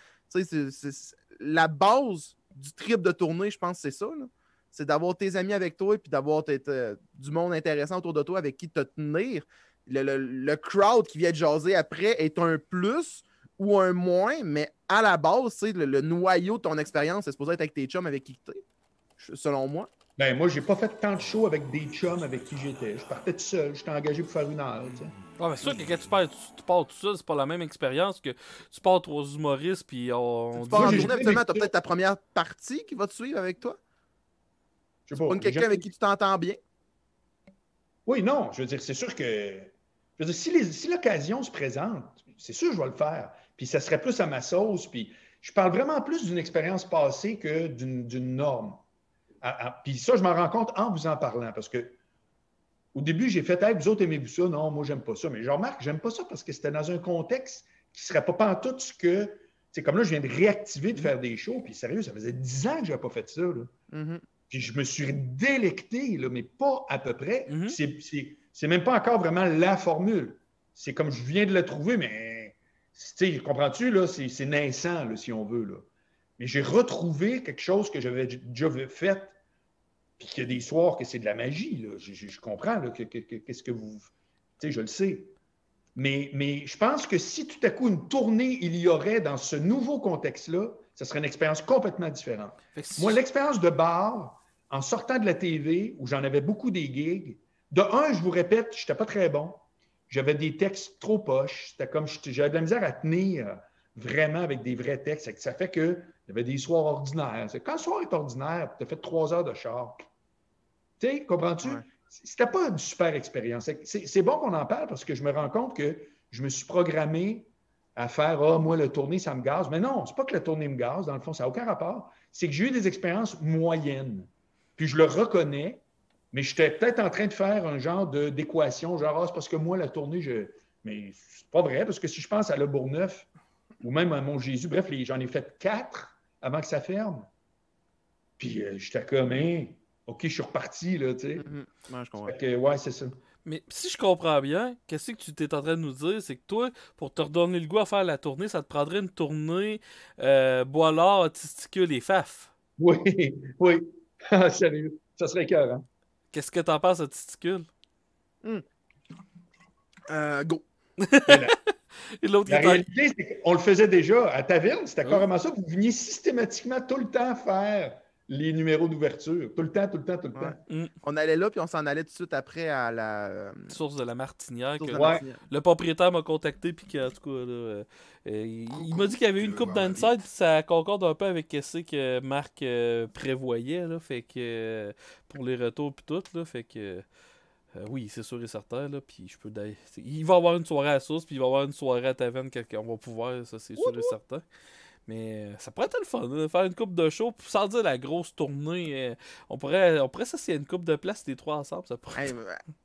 Speaker 5: La base du trip de tournée, je pense, c'est ça. Là. C'est d'avoir tes amis avec toi et puis d'avoir du monde intéressant autour de toi avec qui te tenir. Le crowd qui vient te jaser après est un plus ou un moins, mais à la base, le noyau de ton expérience, c'est supposé être avec tes chums avec qui tu es, selon moi.
Speaker 4: Ben moi, j'ai pas fait tant de shows avec des chums avec qui j'étais. Je partais tout seul, j'étais engagé pour faire une heure. Tu sais.
Speaker 3: ouais, mais c'est sûr que quand tu pars tout seul, c'est pas la même expérience que tu pars trois humoristes, puis on
Speaker 5: Tu pars en
Speaker 4: j'ai
Speaker 5: tournée,
Speaker 4: jamais
Speaker 5: habituellement,
Speaker 4: vécu
Speaker 5: t'as
Speaker 4: ça.
Speaker 5: peut-être ta première partie qui va te suivre avec toi.
Speaker 4: Je sais
Speaker 5: Pas
Speaker 4: pas.
Speaker 5: quelqu'un avec qui tu t'entends bien.
Speaker 4: Oui, non, je veux dire, c'est sûr que. Je veux dire, si l'occasion se présente, c'est sûr que je vais le faire. Puis ça serait plus à ma sauce. Puis je parle vraiment plus d'une expérience passée que d'une norme. Puis ça, je m'en rends compte en vous en parlant. Parce que au début, j'ai fait, hey, vous autres, aimez-vous ça? Non, moi, j'aime pas ça. Mais je remarque, j'aime pas ça parce que c'était dans un contexte qui serait pas pantoute ce que. C'est comme là, je viens de réactiver de faire des shows. Puis sérieux, ça faisait 10 ans que je n'avais pas fait ça. Là.
Speaker 5: Mhm.
Speaker 4: Puis je me suis délecté, là, mais pas à peu près.
Speaker 3: Mhm.
Speaker 4: C'est même pas encore vraiment la formule. C'est comme je viens de la trouver, mais comprends-tu, là, c'est naissant, là, si on veut. Là. Mais j'ai retrouvé quelque chose que j'avais déjà fait, puis qu'il y a des soirs que c'est de la magie. Là. Je comprends là, qu'est-ce que vous. Tu sais, je le sais. Mais je pense que si tout à coup une tournée il y aurait dans ce nouveau contexte-là, ça serait une expérience complètement différente.
Speaker 3: Fait que
Speaker 4: Moi, l'expérience de bar, en sortant de la TV, où j'en avais beaucoup des gigs, de un, je vous répète, je n'étais pas très bon. J'avais des textes trop poches. C'était comme j'avais de la misère à tenir vraiment avec des vrais textes. Ça fait qu'il y avait des soirs ordinaires. Quand le soir est ordinaire, tu as fait 3 heures de char. Tu sais, comprends-tu?
Speaker 5: Ouais.
Speaker 4: C'était pas une super expérience. C'est bon qu'on en parle parce que je me rends compte que je me suis programmé à faire « Ah, moi, le tournée, ça me gaze. » Mais non, c'est pas que la tournée me gaze. Dans le fond, ça n'a aucun rapport. C'est que j'ai eu des expériences moyennes. Puis je le reconnais, mais j'étais peut-être en train de faire un genre d'équation, genre « Ah, c'est parce que moi, la tournée, Mais c'est pas vrai, parce que si je pense à Le Bourgneuf ou même à Mont-Jésus, bref, j'en ai fait 4 avant que ça ferme. Puis j'étais comme, hein, OK, je suis reparti, là, tu sais.
Speaker 5: Ouais, je comprends.
Speaker 4: Fait que, ouais, c'est ça.
Speaker 3: Mais si je comprends bien, qu'est-ce que tu t'es en train de nous dire, c'est que toi, pour te redonner le goût à faire la tournée, ça te prendrait une tournée Boilard, Testicule et Faf.
Speaker 4: Oui, oui. Ah, sérieux, ça serait écœurant.
Speaker 3: Qu'est-ce que t'en penses de Testicule?
Speaker 5: Go.
Speaker 3: Et l'autre
Speaker 4: La
Speaker 3: qui est en-
Speaker 4: réalité, c'est qu'on le faisait déjà à Taverne. C'était carrément ça. Vous veniez systématiquement tout le temps faire les numéros d'ouverture. Tout le temps, tout le temps, tout le temps.
Speaker 5: On allait là, puis on s'en allait tout de suite après à la
Speaker 3: Source de la Martinière.
Speaker 5: source
Speaker 3: Que
Speaker 5: de la
Speaker 4: Ouais.
Speaker 5: Martinière.
Speaker 3: le propriétaire m'a contacté, puis qu'en tout cas, là, il m'a dit qu'il y avait eu une coupe d'inside, puis ça concorde un peu avec ce que Marc prévoyait, là, fait que pour les retours, puis tout, là, fait que oui, c'est sûr et certain, là, puis je peux il va y avoir une soirée à Source, puis il va y avoir une soirée à Taverne, on va pouvoir, ça c'est sûr et certain. Mais ça pourrait être le fun, de faire une coupe de show, sans dire la grosse tournée. On pourrait s'asseoir une coupe de place, les trois ensemble, ça pourrait.
Speaker 5: Hey,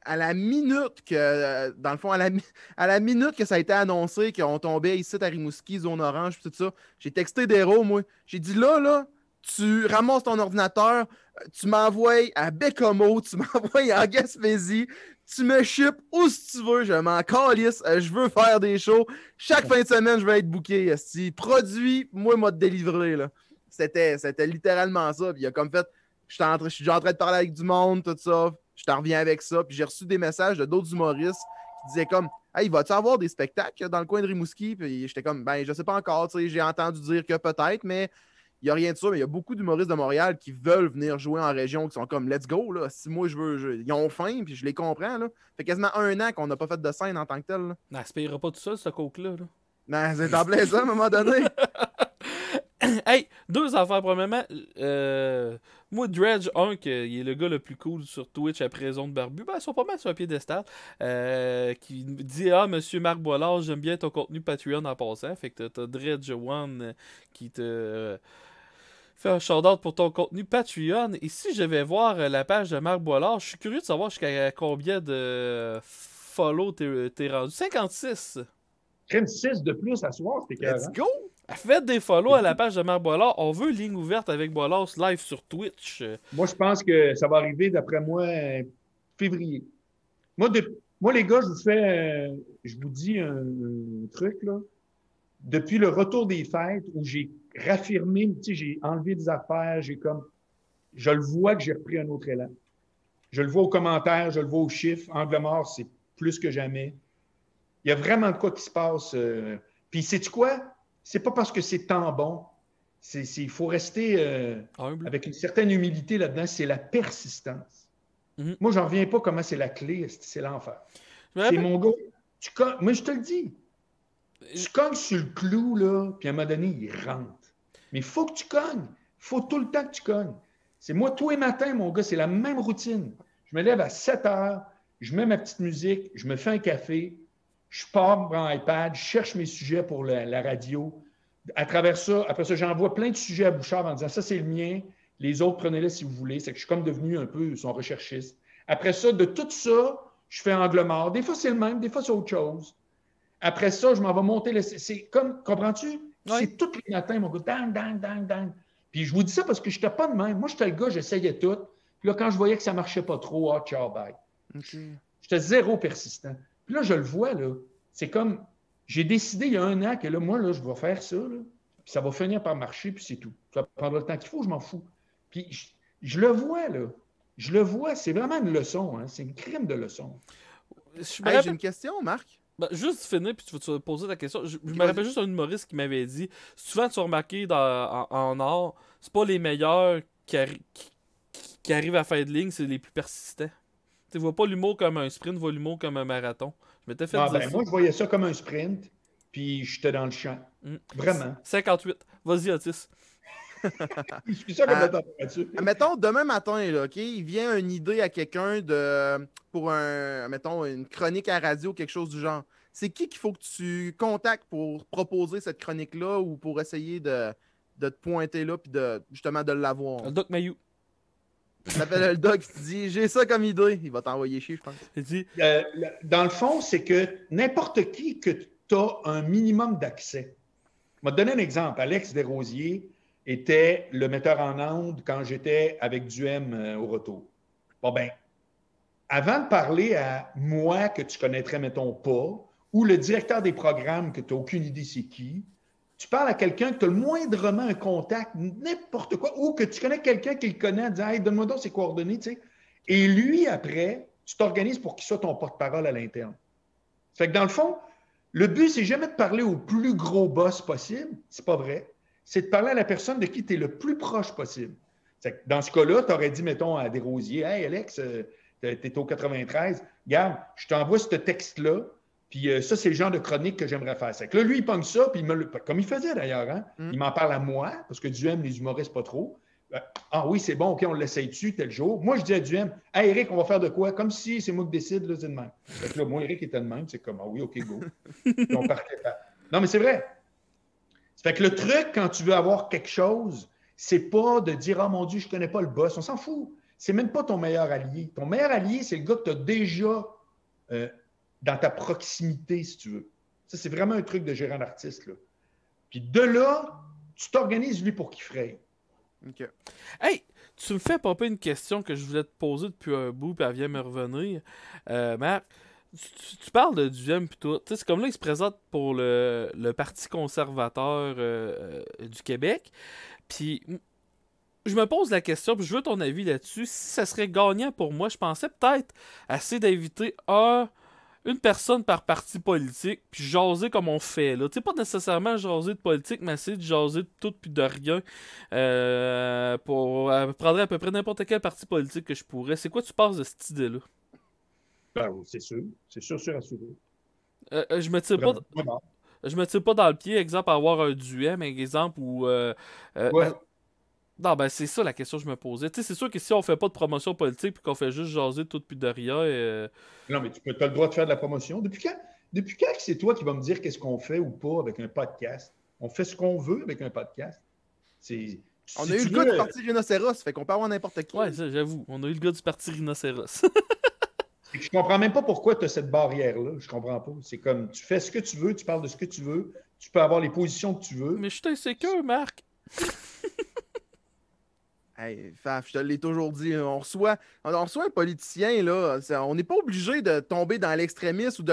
Speaker 5: à la minute que, dans le fond, à la minute que ça a été annoncé qu'on tombait ici à Rimouski, zone orange, puis tout ça, j'ai texté Dero, moi. J'ai dit là, tu ramasses ton ordinateur, tu m'envoies à Bécomo, tu m'envoies en Gaspésie, tu me ships où si tu veux, je m'en calisse, je veux faire des shows. Chaque fin de semaine, je vais être booké. Si produit, moi, m'a délivré, là. C'était littéralement ça. Puis il a comme fait, je suis déjà en train de parler avec du monde, tout ça. Je t'en reviens avec ça. Puis j'ai reçu des messages de d'autres humoristes qui disaient comme, hey, vas-tu avoir des spectacles dans le coin de Rimouski? Puis j'étais comme, ben, je sais pas encore, tu sais, j'ai entendu dire que peut-être, mais il n'y a rien de ça. Mais il y a beaucoup d'humoristes de Montréal qui veulent venir jouer en région, qui sont comme, let's go, là. Si moi, ils ont faim, puis je les comprends, là. Fait quasiment 1 an qu'on n'a pas fait de scène en tant que tel, là.
Speaker 3: Non, ça se payera pas tout seul, ce coke-là. Là.
Speaker 5: Ben, c'est en plein ça, à un moment donné.
Speaker 3: Hey, 2 affaires. Premièrement, moi, Dredge, qui est le gars le plus cool sur Twitch après Zone Barbu, ben, ils sont pas mal sur un piédestal. Qui me dit, ah, monsieur Marc Boilard, j'aime bien ton contenu Patreon en passant. Fait que t'as Dredge One qui te fait un shout-out pour ton contenu Patreon. Et si je vais voir la page de Marc Boilard, je suis curieux de savoir jusqu'à combien de follow t'es rendu. 56!
Speaker 4: Crème 6 de plus à soir, c'était écœurant.
Speaker 5: Let's go!
Speaker 3: Faites des follow à la page de Marc Boilard. On veut ligne ouverte avec Boilard live sur Twitch.
Speaker 4: Moi, je pense que ça va arriver, d'après moi, février. Moi, les gars, je vous dis un truc, là. Depuis le retour des fêtes, où j'ai raffirmé, tu sais, j'ai enlevé des affaires, je le vois que j'ai repris un autre élan. Je le vois aux commentaires, je le vois aux chiffres. Angle mort, c'est plus que jamais. Il y a vraiment de quoi qui se passe. Puis, sais-tu quoi? C'est pas parce que c'est tant bon. Il faut rester
Speaker 3: Humble.
Speaker 4: avec une certaine humilité là-dedans. C'est la persistance.
Speaker 3: Mhm.
Speaker 4: Moi, j'en reviens pas comment c'est la clé. C'est l'enfer.
Speaker 3: Je me
Speaker 4: C'est
Speaker 3: rappelle-
Speaker 4: mon gars. Moi, je te le dis. Tu cognes sur le clou, là, puis à un moment donné, il rentre. Mais il faut que tu cognes. Il faut tout le temps que tu cognes. C'est moi, tous les matins, mon gars, c'est la même routine. Je me lève à 7 heures, je mets ma petite musique, je me fais un café, je pars mon iPad, je cherche mes sujets pour la radio. Après ça, j'envoie plein de sujets à Bouchard en disant ça, c'est le mien, les autres, prenez-les si vous voulez. C'est que je suis comme devenu un peu son recherchiste. Après ça, de tout ça, je fais angle mort. Des fois, c'est le même, des fois, c'est autre chose. Après ça, je m'en vais monter. C'est comme, comprends-tu?
Speaker 3: Oui.
Speaker 4: C'est tous les matins, mon gars. Dang, dang, dang, dang. Puis je vous dis ça parce que je n'étais pas de même. Moi, j'étais le gars, j'essayais tout. Puis là, quand je voyais que ça ne marchait pas trop, ah, ciao, bye.
Speaker 5: Okay.
Speaker 4: J'étais zéro persistant. Puis là, je le vois, là. C'est comme, j'ai décidé il y a 1 an que là, moi, là, je vais faire ça, là. Puis ça va finir par marcher, puis c'est tout. Ça prendra le temps qu'il faut, je m'en fous. Puis je le vois, là. Je le vois. C'est vraiment une leçon, hein. C'est une crime de leçon.
Speaker 3: Je me
Speaker 5: Hey, j'ai
Speaker 3: rappelle-
Speaker 5: une question, Marc.
Speaker 3: Ben, juste finir, puis tu vas te poser ta question. Je me rappelle juste un humoriste qui m'avait dit souvent, tu as remarqué en art, c'est pas les meilleurs qui arrivent à fin de ligne, c'est les plus persistants. Tu vois pas l'humour comme un sprint, vois l'humour comme un marathon. Je m'étais fait dire ça.
Speaker 4: Moi, je voyais ça comme un sprint, puis j'étais dans le champ. Vraiment.
Speaker 3: 58. Vas-y, Otis.
Speaker 4: Je suis ça comme la température.
Speaker 5: Mettons, demain matin, là, OK, il vient une idée à quelqu'un pour mettons, une chronique à radio, quelque chose du genre. C'est qui qu'il faut que tu contactes pour proposer cette chronique-là ou pour essayer de te pointer là puis justement de l'avoir?
Speaker 3: Le Doc Mayou.
Speaker 5: Tu l'appelles le doc, tu dis j'ai ça comme idée, il va t'envoyer chier, je pense.
Speaker 3: Il dit
Speaker 4: Dans le fond, c'est que n'importe qui que tu as un minimum d'accès. Je vais te donner un exemple. Alex Desrosiers était le metteur en ondes quand j'étais avec Duhem au retour. Bon, ben, avant de parler à moi que tu connaîtrais, mettons, pas, ou le directeur des programmes que tu n'as aucune idée c'est qui, tu parles à quelqu'un que tu as le moindrement un contact, n'importe quoi, ou que tu connais quelqu'un qui le connaît en disant hey, donne-moi donc ses coordonnées, tu sais. Et lui, après, tu t'organises pour qu'il soit ton porte-parole à l'interne. Fait que dans le fond, le but, c'est jamais de parler au plus gros boss possible, c'est pas vrai. C'est de parler à la personne de qui tu es le plus proche possible. Fait que dans ce cas-là, tu aurais dit, mettons, à Desrosiers, hey Alex, tu es au 93, regarde, je t'envoie ce texte-là. Puis ça, c'est le genre de chronique que j'aimerais faire. C'est que là, lui, il pogne ça, puis comme il faisait d'ailleurs, hein? Il m'en parle à moi, parce que Duhem, les humoristes, pas trop. Ah oui, c'est bon, OK, on l'essaye dessus tel jour. Moi, je dis à Duhem, hey Eric, on va faire de quoi? Comme si c'est moi qui décide, là, c'est de même. Fait que là, moi, Eric était de même, c'est comme, ah oui, OK, go. Puis on partait. Non, mais c'est vrai. Fait que le truc, quand tu veux avoir quelque chose, c'est pas de dire, ah mon Dieu, je connais pas le boss. On s'en fout. C'est même pas ton meilleur allié. Ton meilleur allié, c'est le gars que tu as déjà dans ta proximité, si tu veux. Ça, c'est vraiment un truc de gérant d'artiste, là. Puis de là, tu t'organises, lui, pour qu'il fraye.
Speaker 5: OK.
Speaker 3: Hey, tu me fais popper une question que je voulais te poser depuis un bout, puis elle vient me revenir. Marc, tu parles de Duhem, puis tout. Tu sais, c'est comme là, il se présente pour le Parti conservateur du Québec. Puis, je me pose la question, puis je veux ton avis là-dessus. Si ça serait gagnant pour moi, je pensais peut-être essayer d'inviter une personne par parti politique, puis jaser comme on fait, là. Tu sais, pas nécessairement jaser de politique, mais essayer de jaser de tout puis de rien. Prendrais à peu près n'importe quel parti politique que je pourrais. C'est quoi tu penses de cette idée-là?
Speaker 4: Ben, c'est sûr, assuré.
Speaker 3: Je me tire pas... Je me tire pas dans le pied, exemple, avoir un Duhem, exemple, où...
Speaker 4: Ouais.
Speaker 3: Non, ben c'est ça la question que je me posais. Tu sais, c'est sûr que si on fait pas de promotion politique puis qu'on fait juste jaser tout puis de rien...
Speaker 4: Non, mais tu as le droit de faire de la promotion. Depuis quand c'est toi qui vas me dire qu'est-ce qu'on fait ou pas avec un podcast? On fait ce qu'on veut avec un podcast.
Speaker 5: On a eu le gars du Parti Rhinocéros, fait qu'on peut avoir n'importe qui.
Speaker 3: Ouais, ça, j'avoue. On a eu le gars du Parti Rhinocéros.
Speaker 4: Je comprends même pas pourquoi tu as cette barrière-là. Je comprends pas. C'est comme, tu fais ce que tu veux, tu parles de ce que tu veux, tu peux avoir les positions que tu veux.
Speaker 3: Mais je suis insécure, Marc.
Speaker 5: Hey, Faf, je te l'ai toujours dit, on reçoit un politicien, là, on n'est pas obligé de tomber dans l'extrémisme ou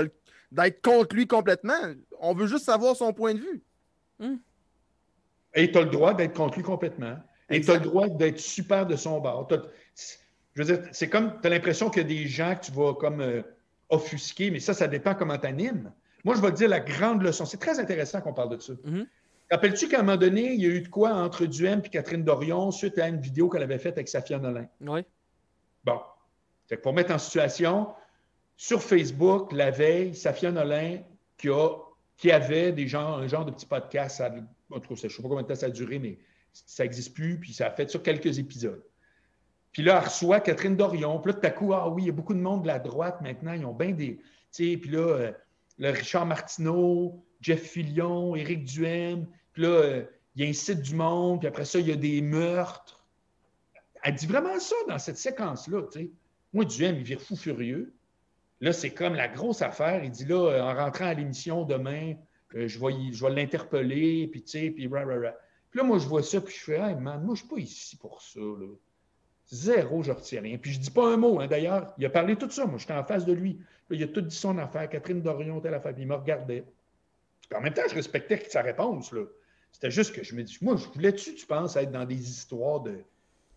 Speaker 5: d'être contre lui complètement. On veut juste savoir son point de vue.
Speaker 4: Et tu as le droit d'être contre lui complètement. Et tu as le droit d'être super de son bord. Je veux dire, c'est comme, tu as l'impression qu'il y a des gens que tu vas comme offusquer, mais ça dépend comment tu animes. Moi, je vais te dire la grande leçon. C'est très intéressant qu'on parle de ça. Rappelles-tu qu'à un moment donné, il y a eu de quoi entre Duhem et Catherine Dorion suite à une vidéo qu'elle avait faite avec Safia Nolin?
Speaker 3: Oui.
Speaker 4: Bon. Fait que pour mettre en situation, sur Facebook, la veille, Safia Nolin, qui avait un genre de petit podcast, en tout cas, je ne sais pas combien de temps ça a duré, mais ça n'existe plus, puis ça a fait sur quelques épisodes. Puis là, elle reçoit Catherine Dorion, puis là, tout à coup, ah oui, il y a beaucoup de monde de la droite maintenant, ils ont bien des... Tu sais, puis là, le Richard Martineau, Jeff Fillion, Éric Duhem, puis là, il incite du monde, puis après ça, il y a des meurtres. Elle dit vraiment ça dans cette séquence-là, tu sais. Moi, Duhem, il vire fou furieux. Là, c'est comme la grosse affaire. Il dit là, en rentrant à l'émission demain, je vais l'interpeller, puis tu sais, puis rah. Puis là, moi, je vois ça, puis je fais, hey man, moi, je suis pas ici pour ça, là. Zéro, je retiens rien. Puis je dis pas un mot, hein, d'ailleurs. Il a parlé tout ça. Moi, j'étais en face de lui. Là, il a tout dit son affaire. Catherine Dorion, telle affaire. Puis il me regardait. Puis en même temps, je respectais sa réponse, là. C'était juste que je me dis, moi, je voulais-tu, tu penses, être dans des histoires de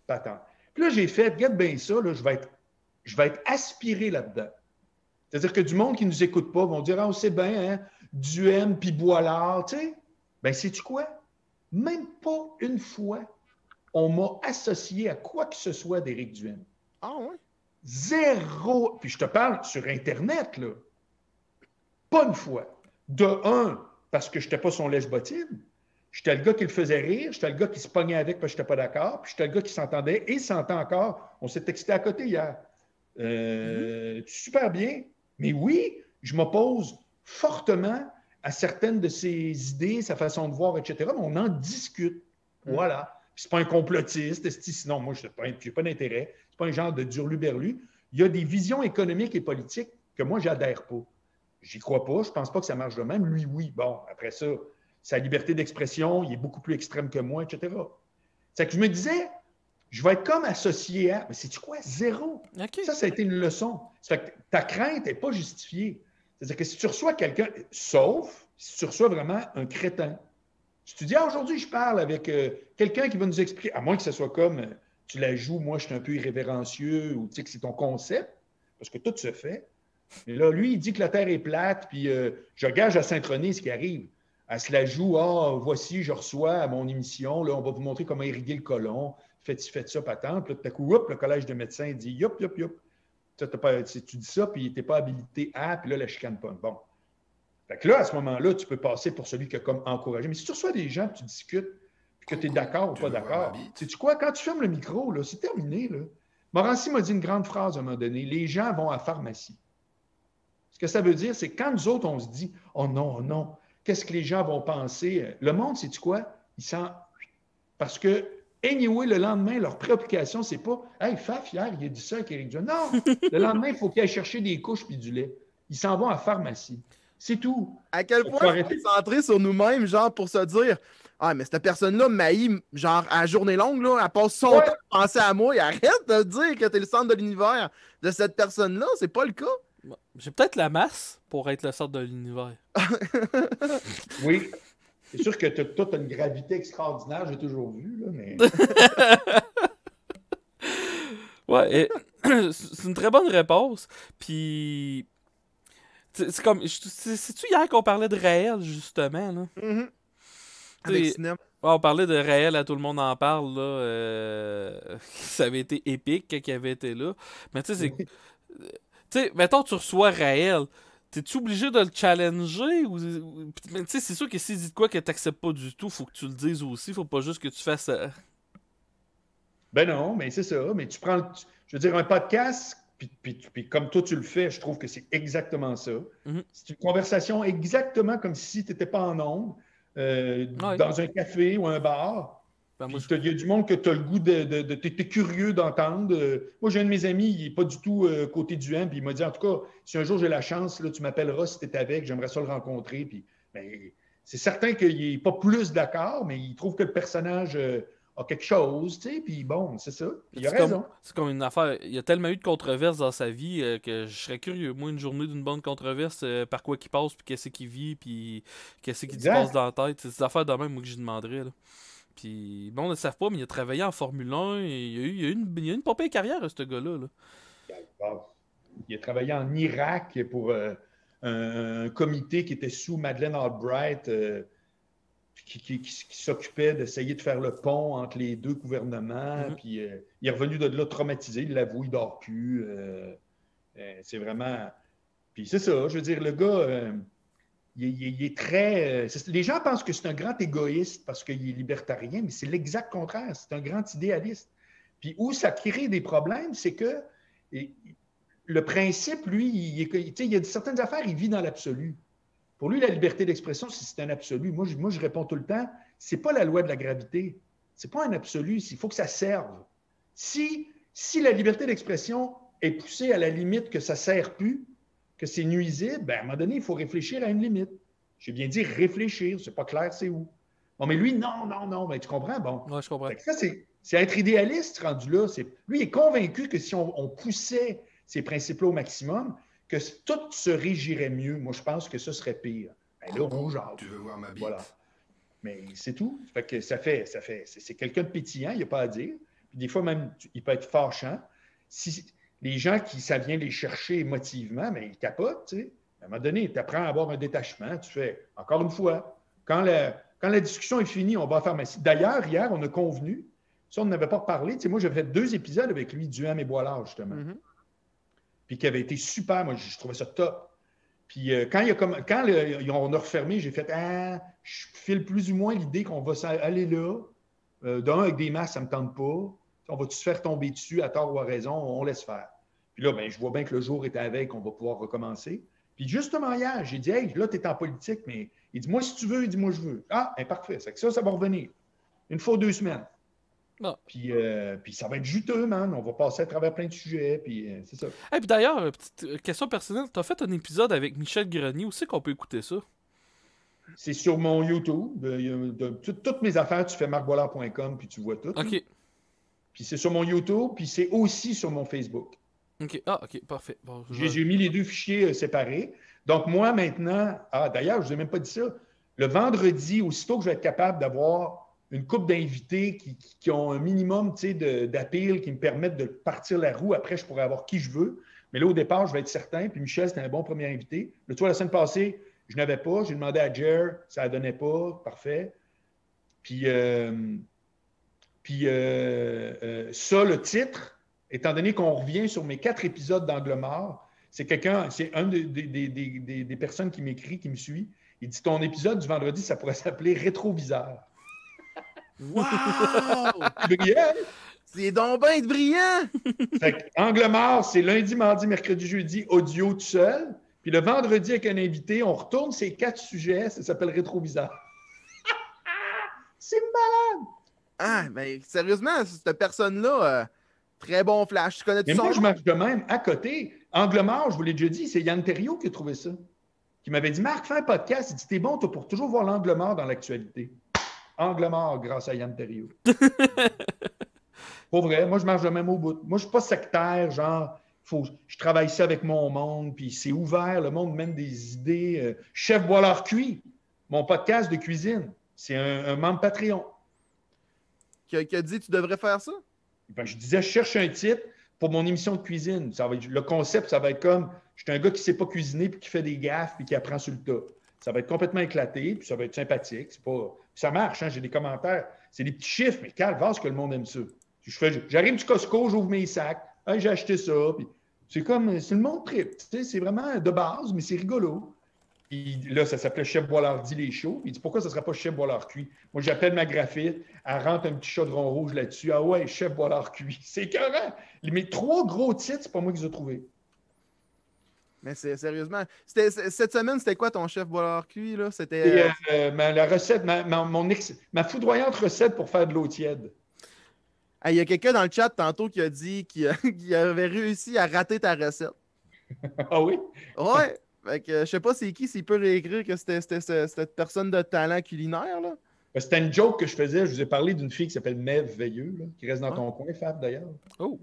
Speaker 4: patente. Puis là, j'ai fait, regarde bien ça, là, je vais être aspiré là-dedans. C'est-à-dire que du monde qui ne nous écoute pas vont dire « Ah, on sait bien, hein, Duhem puis Boilard, tu sais. » Ben, sais-tu quoi? Même pas une fois, on m'a associé à quoi que ce soit d'Éric Duhem.
Speaker 5: Ah ouais?
Speaker 4: Zéro. Puis je te parle sur Internet, là. Pas une fois. De un, parce que je n'étais pas son lèche-bottine. J'étais le gars qui le faisait rire. J'étais le gars qui se pognait avec parce que je n'étais pas d'accord. Puis j'étais le gars qui s'entendait et s'entend encore. On s'est texté à côté hier. Super bien. Mais oui, je m'oppose fortement à certaines de ses idées, sa façon de voir, etc. Mais on en discute. Voilà. Puis c'est pas un complotiste. Sinon, moi, je n'ai pas d'intérêt. C'est pas un genre de durluberlu. Il y a des visions économiques et politiques que moi, j'adhère pas. J'y crois pas. Je pense pas que ça marche de même. Lui, oui. Bon, après ça, sa liberté d'expression, il est beaucoup plus extrême que moi, etc. C'est que je me disais, je vais être comme associé à... Mais sais-tu quoi? Zéro.
Speaker 3: Okay.
Speaker 4: Ça a été une leçon. Ça fait que ta crainte n'est pas justifiée. C'est-à-dire que si tu reçois quelqu'un, sauf si tu reçois vraiment un crétin, si tu dis, ah, aujourd'hui, je parle avec quelqu'un qui va nous expliquer, à moins que ce soit comme, tu la joues, moi, je suis un peu irrévérencieux, ou tu sais que c'est ton concept, parce que tout se fait. Mais là, lui, il dit que la Terre est plate, puis je gage à Saint-René ce qui arrive. Elle se la joue, ah, voici, je reçois à mon émission, là, on va vous montrer comment irriguer le côlon, faites ça, patente. Puis là, tout à coup, le collège de médecins dit, yop. Tu dis ça, puis tu n'es pas habilité à, puis là, la chicane pas. Bon. Fait que là, à ce moment-là, tu peux passer pour celui qui a comme encouragé. Mais si tu reçois des gens, puis tu discutes, puis que tu es d'accord ou pas d'accord, sais-tu quoi? Quand tu fermes le micro, là, c'est terminé. Là. Morancy m'a dit une grande phrase à un moment donné, les gens vont à la pharmacie. Ce que ça veut dire, c'est que quand nous autres, on se dit, oh non, qu'est-ce que les gens vont penser? Le monde, sais-tu quoi? Il sent... Parce que, anyway, le lendemain, leur préoccupation, c'est pas « Hey, Faf, hier, il a dit ça avec Éric Duhem. » Non! Le lendemain, il faut qu'il aille chercher des couches puis du lait. Ils s'en vont à la pharmacie. C'est tout.
Speaker 5: À quel point on est centré sur nous-mêmes, genre, pour se dire « Ah, mais cette personne-là m'haït, genre, à journée longue, là, elle passe son temps à penser à moi, et arrête de dire que t'es le centre de l'univers de cette personne-là. C'est pas le cas. »
Speaker 3: J'ai peut-être la masse pour être le centre de l'univers.
Speaker 4: Oui. C'est sûr que toi, tu as une gravité extraordinaire, j'ai toujours vu, là, mais...
Speaker 3: Ouais, c'est une très bonne réponse. Puis... C'est comme... C'est-tu hier qu'on parlait de Raël, justement, là?
Speaker 5: Mm-hmm. Avec cinéma.
Speaker 3: Ouais, on parlait de Raël, à tout le monde en parle, là. Ça avait été épique quand il avait été là. Mais tu sais, c'est... Tu sais, mettons, tu reçois Raël, t'es-tu obligé de le challenger? Tu sais, c'est sûr que s'il dit de quoi que t'acceptes pas du tout, faut que tu le dises aussi. Faut pas juste que tu fasses...
Speaker 4: Ben non, mais c'est ça. Mais tu prends, je veux dire, un podcast, puis comme toi tu le fais, je trouve que c'est exactement ça. Mm-hmm. C'est une conversation exactement comme si tu n'étais pas en ondes, dans un café ou un bar. Il y a du monde que tu as le goût t'es curieux d'entendre. Moi, j'ai un de mes amis, il n'est pas du tout côté Duhem, puis il m'a dit, en tout cas, si un jour j'ai la chance, là, tu m'appelleras si tu es avec, j'aimerais ça le rencontrer. Puis, c'est certain qu'il n'est pas plus d'accord, mais il trouve que le personnage a quelque chose, tu sais, puis bon, c'est ça. Puis il a raison.
Speaker 3: C'est comme une affaire, il y a tellement eu de controverses dans sa vie que je serais curieux. Moi, une journée d'une bonne controverse, par quoi qu'il passe, puis qu'est-ce qu'il vit, puis qu'est-ce qui se passe dans la tête. C'est des affaires de même, moi, que je demanderais, là. Puis, bon, on ne le savent pas, mais il a travaillé en Formule 1 et il y a une pas pire carrière, ce gars-là. Là.
Speaker 4: Il a travaillé en Irak pour un comité qui était sous Madeleine Albright, qui s'occupait d'essayer de faire le pont entre les deux gouvernements. Mm-hmm. Puis, il est revenu de là traumatisé, il l'avoue, il ne dort plus. C'est vraiment... Puis, c'est ça, je veux dire, le gars... Il est très... les gens pensent que c'est un grand égoïste parce qu'il est libertarien, mais c'est l'exact contraire. C'est un grand idéaliste. Puis où ça crée des problèmes, c'est que le principe, lui, il y a certaines affaires, il vit dans l'absolu. Pour lui, la liberté d'expression, c'est un absolu. Moi, je réponds tout le temps, c'est pas la loi de la gravité. C'est pas un absolu. Il faut que ça serve. Si la liberté d'expression est poussée à la limite que ça ne sert plus, que c'est nuisible, ben à un moment donné, il faut réfléchir à une limite. J'ai bien dit réfléchir, c'est pas clair, c'est où. Bon, mais lui, non, ben, tu comprends? Bon.
Speaker 3: Ouais, je comprends.
Speaker 4: Ça, c'est être idéaliste rendu là. Lui, il est convaincu que si on poussait ces principes-là au maximum, que tout se régirait mieux. Moi, je pense que ça serait pire. Ben là, on jase.
Speaker 6: Tu veux voir ma bite?
Speaker 4: Voilà. Mais c'est tout. Fait que c'est quelqu'un de pétillant, il n'y a pas à dire. Puis des fois, même, il peut être fâchant. les gens qui, ça vient les chercher émotivement, mais ils capotent, tu sais. À un moment donné, tu apprends à avoir un détachement. Tu fais, encore une fois, quand la discussion est finie, on va à la pharmacie. D'ailleurs, hier, on a convenu, ça, on n'avait pas parlé. Tu sais, moi, j'avais fait 2 épisodes avec lui, Duham et Boilard, justement. Puis qui avait été super. Moi, je trouvais ça top. Puis quand on a refermé, j'ai fait, je file plus ou moins l'idée qu'on va aller là. D'un, avec des masques, ça ne me tente pas. On va-tu se faire tomber dessus à tort ou à raison? On laisse faire. Puis là, ben, je vois bien que le jour est avec, on va pouvoir recommencer. Puis justement hier, j'ai dit, hey, là, tu es en politique, mais il dit, moi, si tu veux, il dit, moi, je veux. Ah, ben, parfait. C'est que ça va revenir. Une fois 2 semaines.
Speaker 3: Ah.
Speaker 4: Puis ça va être juteux, man. On va passer à travers plein de sujets, puis c'est ça.
Speaker 3: Et puis d'ailleurs, petite question personnelle, tu as fait un épisode avec Michel Grenier. Où c'est qu'on peut écouter ça?
Speaker 4: C'est sur mon YouTube. Toutes mes affaires, tu fais marcboilard.com, puis tu vois tout.
Speaker 3: OK.
Speaker 4: Puis c'est sur mon YouTube, puis c'est aussi sur mon Facebook.
Speaker 3: OK. Ah, OK, parfait. Bon,
Speaker 4: J'ai mis les 2 fichiers séparés. Donc, moi, maintenant... d'ailleurs, je ne vous ai même pas dit ça. Le vendredi, aussitôt que je vais être capable d'avoir une couple d'invités qui ont un minimum d'appel, qui me permettent de partir la roue, après, je pourrais avoir qui je veux. Mais là, au départ, je vais être certain. Puis Michel, c'était un bon premier invité. Le tour, la semaine passée, je n'avais pas. J'ai demandé à Jer, ça ne donnait pas. Parfait. Puis ça, le titre... Étant donné qu'on revient sur mes 4 épisodes d'Angle mort, c'est un des personnes qui m'écrit, qui me suit. Il dit, ton épisode du vendredi, ça pourrait s'appeler Rétroviseur.
Speaker 5: Wow!
Speaker 4: Brillant!
Speaker 5: C'est donc bien brillant!
Speaker 4: Fait que Angle mort, c'est lundi, mardi, mercredi, jeudi, audio tout seul. Puis le vendredi, avec un invité, on retourne ces 4 sujets, ça s'appelle Rétroviseur. C'est malade!
Speaker 5: Ah, mais sérieusement, cette personne-là... très bon flash. Tu connais tout
Speaker 4: Mais
Speaker 5: son
Speaker 4: moi, je
Speaker 5: nom?
Speaker 4: marche de même à côté. Angle mort, je vous l'ai déjà dit, c'est Yann Terriot qui a trouvé ça. Qui m'avait dit, Marc, fais un podcast. Il dit, t'es bon, toi, pour toujours voir l'angle mort dans l'actualité. Angle mort grâce à Yann Terriot. Pour vrai, moi, je marche de même au bout. Moi, je ne suis pas sectaire, genre, je travaille ça avec mon monde, puis c'est ouvert, le monde mène des idées. Chef Boilard Cuit, mon podcast de cuisine, c'est un membre Patreon.
Speaker 5: Qui a dit, tu devrais faire ça?
Speaker 4: Ben, je disais, je cherche un titre pour mon émission de cuisine. Le concept, ça va être comme, je suis un gars qui ne sait pas cuisiner, puis qui fait des gaffes, puis qui apprend sur le tas. Ça va être complètement éclaté, puis ça va être sympathique. Ça marche, hein, j'ai des commentaires. C'est des petits chiffres, mais calvasse que le monde aime ça. J'arrive du Costco, j'ouvre mes sacs. Hey, j'ai acheté ça. Puis c'est le monde trip. C'est vraiment de base, mais c'est rigolo. Puis là, ça s'appelait Chef Boilard dit les shows. Il dit, pourquoi ça ne sera pas Chef Boilard cuit? Moi, j'appelle ma graphite, elle rentre un petit chaudron rouge là-dessus. Ah ouais, Chef Boilard cuit. C'est écœurant. Mes 3 gros titres, c'est pas moi qui les ai trouvés.
Speaker 5: Mais sérieusement, cette semaine, c'était quoi ton chef Boilard cuit, là? C'était...
Speaker 4: La recette, ma foudroyante recette pour faire de l'eau tiède.
Speaker 5: Il y a quelqu'un dans le chat tantôt qui a dit qu'il avait réussi à rater ta recette.
Speaker 4: Ah oui?
Speaker 5: Ouais. Fait que, je sais pas c'est qui, s'il peut réécrire que c'était cette personne de talent culinaire, là.
Speaker 4: C'était une joke que je faisais. Je vous ai parlé d'une fille qui s'appelle Mève Veilleux, là, qui reste dans ton coin, Fab, d'ailleurs.
Speaker 3: Oh!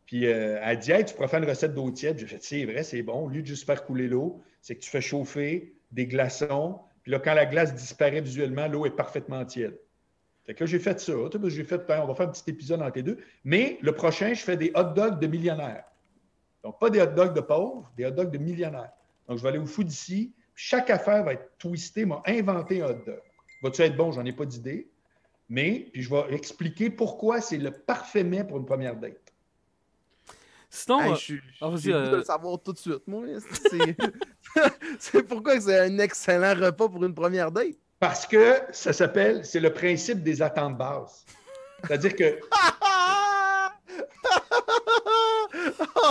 Speaker 4: Puis elle dit, hey, tu pourrais faire une recette d'eau tiède. J'ai fait, c'est vrai, c'est bon. Au lieu de juste faire couler l'eau, c'est que tu fais chauffer des glaçons. Puis là, quand la glace disparaît visuellement, l'eau est parfaitement tiède. Fait que là, j'ai fait ça. J'ai fait, on va faire un petit épisode entre les deux. Mais le prochain, je fais des hot dogs de millionnaires. Donc, pas des hot dogs de pauvres, des hot dogs de millionnaires. Donc, je vais aller au food ici. Chaque affaire va être twistée, m'a inventé un hot dog. Va-tu être bon? J'en ai pas d'idée. Mais, puis je vais expliquer pourquoi c'est le parfait mets pour une première date.
Speaker 3: Sinon,
Speaker 5: J'ai le goût de le savoir tout de suite, moi. C'est pourquoi c'est un excellent repas pour une première date.
Speaker 4: Parce que ça s'appelle, c'est le principe des attentes basses. C'est-à-dire que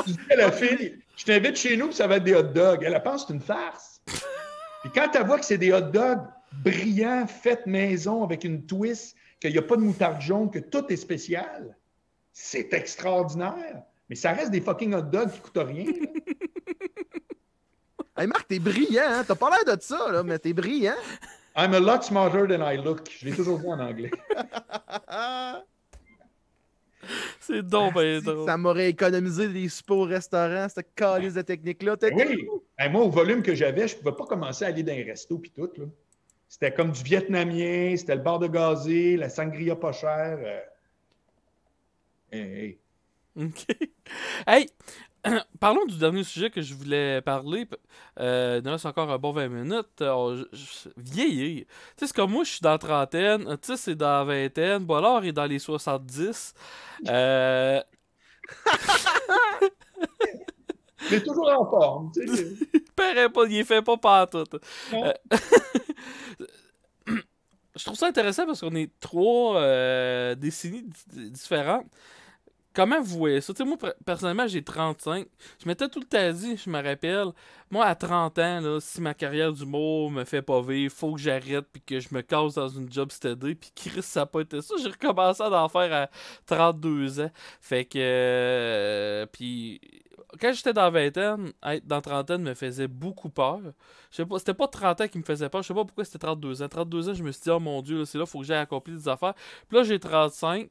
Speaker 4: je dis à la fille, je t'invite chez nous, puis ça va être des hot dogs. Elle pense que c'est une farce. Puis quand elle voit que c'est des hot dogs brillants, faits maison, avec une twist, qu'il n'y a pas de moutarde jaune, que tout est spécial, c'est extraordinaire. Mais ça reste des fucking hot dogs qui ne coûtent rien.
Speaker 5: Hey Marc, t'es brillant, hein? T'as pas l'air de ça, là, mais t'es brillant.
Speaker 4: I'm a lot smarter than I look. Je l'ai toujours dit en anglais.
Speaker 3: c'est donc bien drôle.
Speaker 5: Ça m'aurait économisé des soupers au restaurant, cette calice de technique-là.
Speaker 4: Oui. Hey, moi, au volume que j'avais, je ne pouvais pas commencer à aller dans les restos puis tout. Là. C'était comme du vietnamien, c'était le bar de gazé, la sangria pas chère. Hey.
Speaker 3: OK. Hey, parlons du dernier sujet que je voulais parler. Il nous reste encore un bon 20 minutes. Vieillir. Tu sais, c'est comme moi, je suis dans la trentaine. Tu sais, c'est dans la vingtaine. Bollard est dans les 70. Euh,
Speaker 4: Mais toujours en forme, tu sais.
Speaker 3: il paraît pas, il est fait pas pantoute.
Speaker 4: Non.
Speaker 3: Euh, je trouve ça intéressant parce qu'on est trois décennies différentes. Comment vous voyez ça? Tu sais, moi, personnellement, j'ai 35. Je m'étais tout le temps dit, je me rappelle, moi, à 30 ans, là, si ma carrière d'humour me fait pas vivre, faut que j'arrête puis que je me casse dans une job steady. Puis Chris, ça n'a pas été ça. J'ai recommencé à en faire à 32 ans. Fait que... puis... Quand j'étais dans la vingtaine, être dans la trentaine me faisait beaucoup peur. Je sais pas, c'était pas 30 ans qui me faisait peur. Je sais pas pourquoi c'était 32 ans. 32 ans, je me suis dit, oh mon Dieu, là, c'est là, faut que j'aille accomplir des affaires. Puis là, j'ai 35.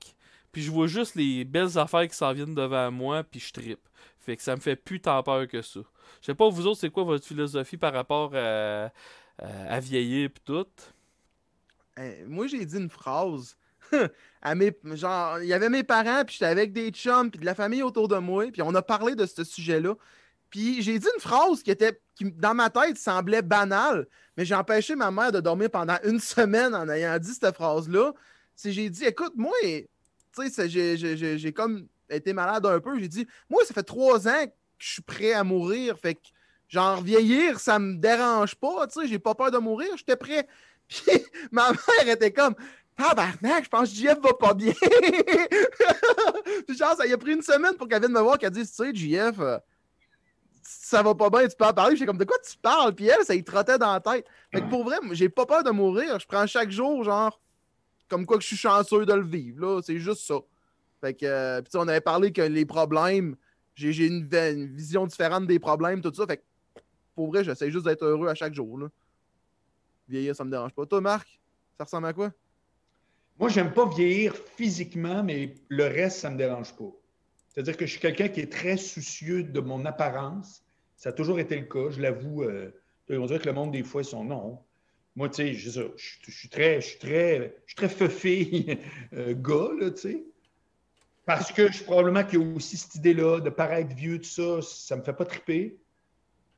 Speaker 3: Puis je vois juste les belles affaires qui s'en viennent devant moi, puis je trippe. Fait que ça me fait plus tant peur que ça. Je sais pas, vous autres, c'est quoi votre philosophie par rapport à vieillir pis tout?
Speaker 5: Moi, j'ai dit une phrase. Genre, il y avait mes parents, puis j'étais avec des chums, puis de la famille autour de moi, puis on a parlé de ce sujet-là. Puis j'ai dit une phrase qui, dans ma tête, semblait banale, mais j'ai empêché ma mère de dormir pendant une semaine en ayant dit cette phrase-là. J'ai dit, écoute, moi, tu sais, j'ai comme été malade un peu. J'ai dit, moi, ça fait 3 ans que je suis prêt à mourir. Fait que, genre, vieillir, ça me dérange pas. Tu sais, j'ai pas peur de mourir. J'étais prêt. Puis ma mère était comme, tabarnak, je pense que JF va pas bien. Puis genre, ça y a pris une semaine pour qu'elle vienne me voir, qu'elle dise, tu sais, JF, ça va pas bien, tu peux en parler. J'étais comme, de quoi tu parles? Puis elle, ça y trottait dans la tête. Fait que pour vrai, j'ai pas peur de mourir. Je prends chaque jour, genre, comme quoi que je suis chanceux de le vivre, là. C'est juste ça. Fait que, puis on avait parlé que les problèmes, j'ai une vision différente des problèmes, tout ça. Fait que, pour vrai, j'essaie juste d'être heureux à chaque jour, là. Vieillir, ça me dérange pas. Toi, Marc, ça ressemble à quoi?
Speaker 4: Moi, j'aime pas vieillir physiquement, mais le reste, ça me dérange pas. C'est-à-dire que je suis quelqu'un qui est très soucieux de mon apparence. Ça a toujours été le cas, je l'avoue. On dirait que le monde, des fois, ils sont non. Moi, tu sais, je suis très feuffé gars, là, tu sais. Parce que je suis probablement qu'il y a aussi cette idée-là de paraître vieux, tout ça, ça me fait pas triper.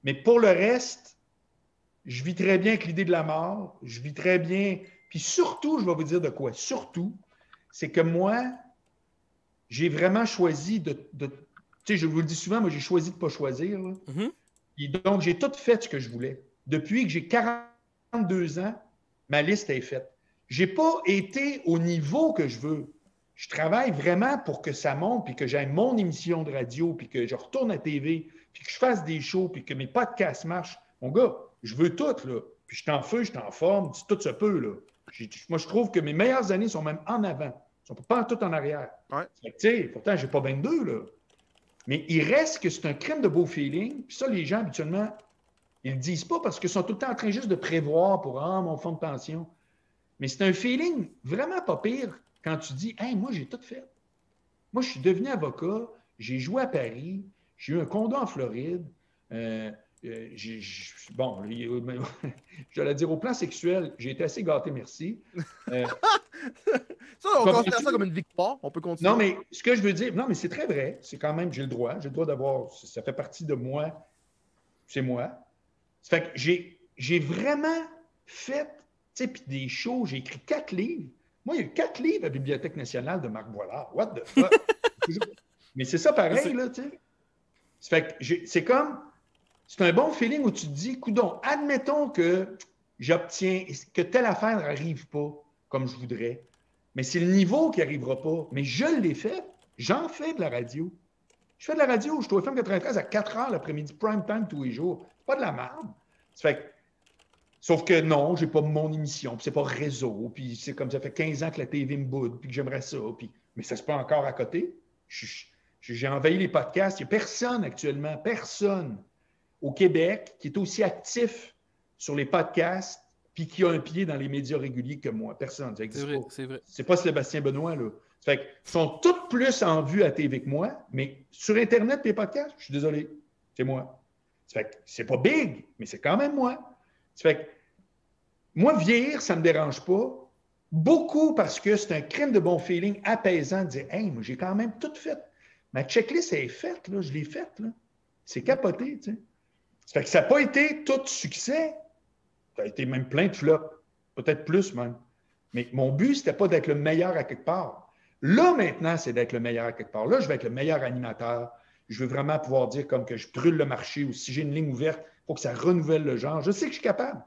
Speaker 4: Mais pour le reste, je vis très bien avec l'idée de la mort. Je vis très bien. Puis surtout, je vais vous dire de quoi. Surtout, c'est que moi, j'ai vraiment choisi de tu sais, je vous le dis souvent, moi, j'ai choisi de ne pas choisir. Là.
Speaker 3: Mm-hmm.
Speaker 4: Et donc, j'ai tout fait ce que je voulais. Depuis que j'ai 42 ans, ma liste est faite. Je n'ai pas été au niveau que je veux. Je travaille vraiment pour que ça monte, puis que j'aie mon émission de radio, puis que je retourne à TV, puis que je fasse des shows, puis que mes podcasts marchent. Mon gars, je veux tout, là. Puis je suis en feu, je suis en forme, tout se peut, là. Moi, je trouve que mes meilleures années sont même en avant. Ils ne sont pas tout en arrière.
Speaker 5: Ouais.
Speaker 4: Tu sais, pourtant, je n'ai pas 22, là. Mais il reste que c'est un crime de beau feeling. Puis ça, les gens, habituellement, ils ne le disent pas parce qu'ils sont tout le temps en train juste de prévoir pour mon fonds de pension. Mais c'est un feeling vraiment pas pire quand tu dis « Hey, moi, j'ai tout fait. Moi, je suis devenu avocat, j'ai joué à Paris, j'ai eu un condo en Floride. Bon, je vais dire, au plan sexuel, j'ai été assez gâté, merci.
Speaker 5: Ça, on considère ça comme une victoire. On peut continuer.
Speaker 4: Non, mais ce que je veux dire, non, mais c'est très vrai. C'est quand même, j'ai le droit d'avoir, ça fait partie de moi. C'est moi. Ça fait que j'ai vraiment fait, tu sais, puis des shows, j'ai écrit 4 livres. Moi, il y a eu 4 livres à la Bibliothèque nationale de Marc Boilard. What the fuck? Mais c'est ça pareil, là, tu sais. Ça fait que c'est comme, c'est un bon feeling où tu te dis, coudonc, admettons que j'obtiens, que telle affaire n'arrive pas comme je voudrais. Mais c'est le niveau qui n'arrivera pas. Mais je l'ai fait. J'en fais de la radio. Je fais de la radio. Je suis au FM 93 à 4 heures l'après-midi, prime time tous les jours. C'est pas de la merde. Ça fait que, sauf que non, j'ai pas mon émission, puis c'est pas réseau, puis c'est comme ça fait 15 ans que la TV me boude, puis que j'aimerais ça, puis mais ça se peut encore à côté. J'ai envahi les podcasts. Il n'y a personne actuellement, personne au Québec qui est aussi actif sur les podcasts puis qui a un pied dans les médias réguliers que moi. Personne. Ça existe pas.
Speaker 3: C'est vrai.
Speaker 4: C'est pas Sébastien Benoît, là. Ça fait qu'ils sont tous plus en vue à TV que moi, mais sur Internet, les podcasts, je suis désolé, c'est moi. Ça fait que c'est pas big, mais c'est quand même moi. Ça fait que moi, vieillir, ça me dérange pas. Beaucoup parce que c'est un crime de bon feeling apaisant de dire « Hey, moi, j'ai quand même tout fait. Ma checklist est faite, là, je l'ai faite. Là. C'est capoté, tu sais. Ça fait que ça n'a pas été tout succès. Ça a été même plein de flops. Peut-être plus même. Mais mon but, c'était pas d'être le meilleur à quelque part. Là, maintenant, c'est d'être le meilleur à quelque part. Là, je vais être le meilleur animateur. Je veux vraiment pouvoir dire comme que je brûle le marché ou si j'ai une ligne ouverte, il faut que ça renouvelle le genre. Je sais que je suis capable.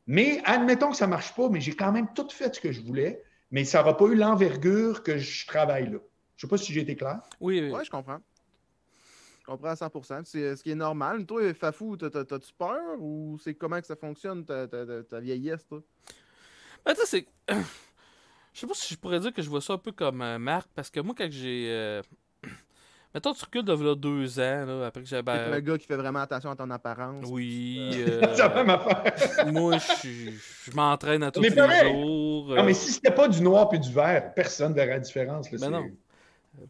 Speaker 4: Mais admettons que ça ne marche pas, mais j'ai quand même tout fait ce que je voulais, mais ça n'aura pas eu l'envergure que je travaille là. Je ne sais pas si j'ai été clair.
Speaker 3: Oui.
Speaker 5: Ouais, je comprends. Je comprends à 100%. C'est ce qui est normal. Toi, Fafou, t'as-tu peur ou c'est comment que ça fonctionne, ta vieillesse, toi?
Speaker 3: Ben, tu sais, c'est. Je sais pas si je pourrais dire que je vois ça un peu comme Marc, parce que moi, quand j'ai. Mettons, tu recules de là 2 ans, là, après que j'ai.
Speaker 5: T'es un gars qui fait vraiment attention à ton apparence.
Speaker 3: Oui.
Speaker 4: C'est la même affaire.
Speaker 3: Moi, je m'entraîne à tous
Speaker 4: Mais
Speaker 3: les
Speaker 4: pareil.
Speaker 3: jours.
Speaker 4: Non, mais si c'était pas du noir puis du vert, personne ne verrait la différence. Là,
Speaker 3: Ben non.